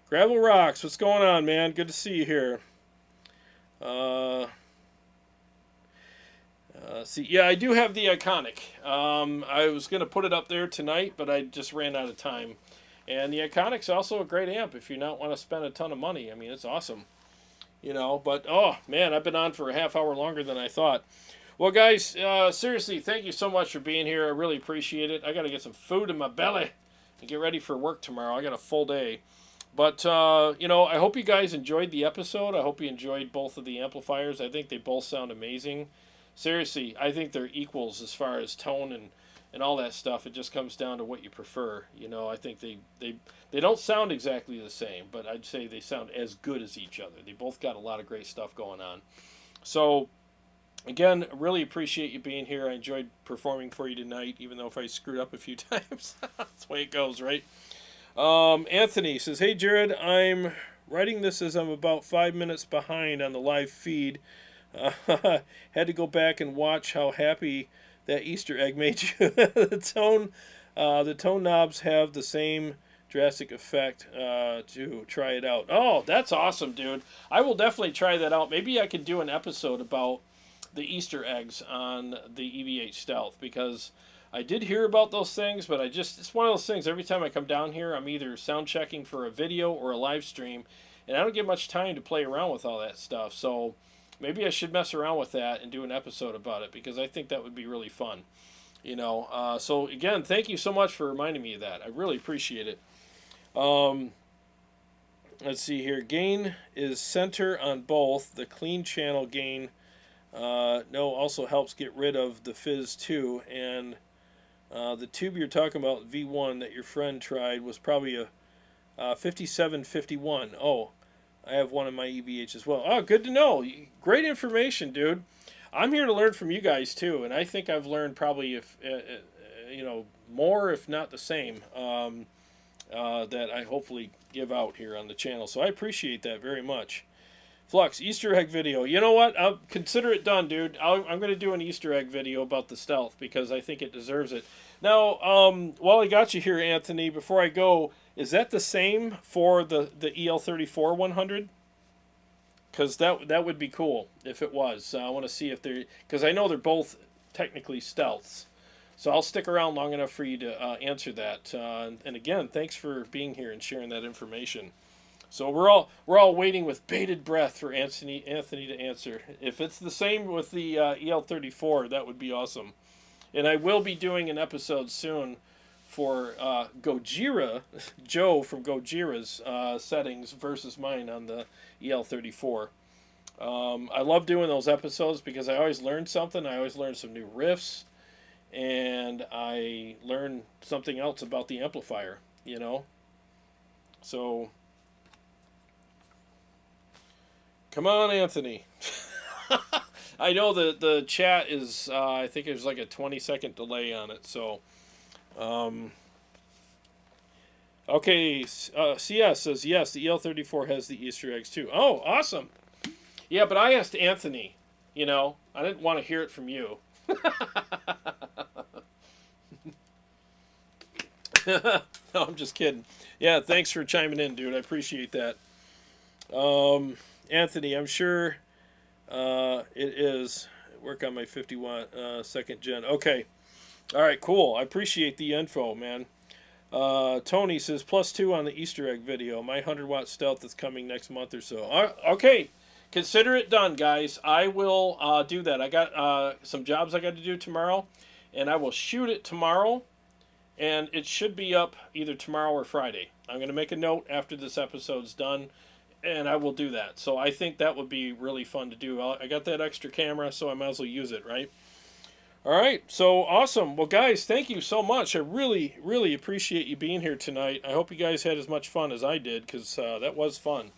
Gravel Rocks, what's going on, man? Good to see you here. Yeah, I do have the Iconic. I was going to put it up there tonight, but I just ran out of time. And the Iconic's also a great amp if you not want to spend a ton of money. I mean, it's awesome. But, oh, man, I've been on for a half hour longer than I thought. Well, guys, seriously, thank you so much for being here. I really appreciate it. I got to get some food in my belly and get ready for work tomorrow. I got a full day. But, I hope you guys enjoyed the episode. I hope you enjoyed both of the amplifiers. I think they both sound amazing. Seriously, I think they're equals as far as tone and all that stuff. It just comes down to what you prefer. I think they don't sound exactly the same, but I'd say they sound as good as each other. They both got a lot of great stuff going on. So, again, really appreciate you being here. I enjoyed performing for you tonight, even though if I screwed up a few times. That's the way it goes, right? Anthony says, "Hey, Jarrod, I'm writing this as I'm about 5 minutes behind on the live feed. Had to go back and watch how happy that Easter egg made you." The tone knobs have the same drastic effect. To try it out. Oh, that's awesome, dude. I will definitely try that out. Maybe I could do an episode about the Easter eggs on the EVH Stealth, because I did hear about those things, but it's one of those things, every time I come down here, I'm either sound checking for a video or a live stream, and I don't get much time to play around with all that stuff. So maybe I should mess around with that and do an episode about it, because I think that would be really fun. So again, thank you so much for reminding me of that. I really appreciate it. Let's see here. Gain is center on both. The clean channel gain also helps get rid of the fizz too. And the tube you're talking about, V1, that your friend tried was probably a 5751. Oh, I have one in my EVH as well. Oh, good to know. Great information, dude. I'm here to learn from you guys too, and I think I've learned probably more, if not the same, that I hopefully give out here on the channel. So I appreciate that very much. Flux, Easter egg video. You know what? I'll consider it done, dude. I'm going to do an Easter egg video about the Stealth because I think it deserves it. Now, while I got you here, Anthony, before I go, is that the same for the EL34 100? Because that would be cool if it was. I want to see if they're... Because I know they're both technically Stealths. So I'll stick around long enough for you to answer that. And again, thanks for being here and sharing that information. So we're all waiting with bated breath for Anthony to answer. If it's the same with the EL34, that would be awesome. And I will be doing an episode soon for Gojira, Joe from Gojira's settings versus mine on the EL34. I love doing those episodes because I always learn something. I always learn some new riffs, and I learn something else about the amplifier, you know. So, come on, Anthony. I know the chat is, I think there's like a 20-second delay on it, so... okay, CS says, yes, the EL34 has the Easter eggs too. Oh, awesome. Yeah, but I asked Anthony, you know. I didn't want to hear it from you. No, I'm just kidding. Yeah, thanks for chiming in, dude. I appreciate that. Anthony, I'm sure it is. Work on my 50 watt second gen. Okay. All right, cool. I appreciate the info, man. Tony says, +2 on the Easter egg video. My 100 watt stealth is coming next month or so. Okay. Consider it done, guys. I will do that. I got some jobs I got to do tomorrow, and I will shoot it tomorrow, and it should be up either tomorrow or Friday. I'm going to make a note after this episode's done, and I will do that. So I think that would be really fun to do. I got that extra camera, so I might as well use it, right? All right, so awesome. Well, guys, thank you so much. I really, really appreciate you being here tonight. I hope you guys had as much fun as I did, because that was fun.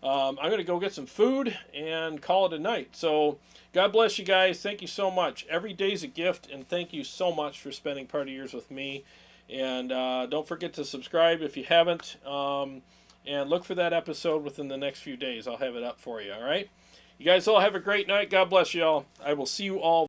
I'm going to go get some food and call it a night. So God bless you guys. Thank you so much. Every day's a gift, and thank you so much for spending part of yours with me. And don't forget to subscribe if you haven't. And look for that episode within the next few days. I'll have it up for you, all right? You guys all have a great night. God bless you all. I will see you all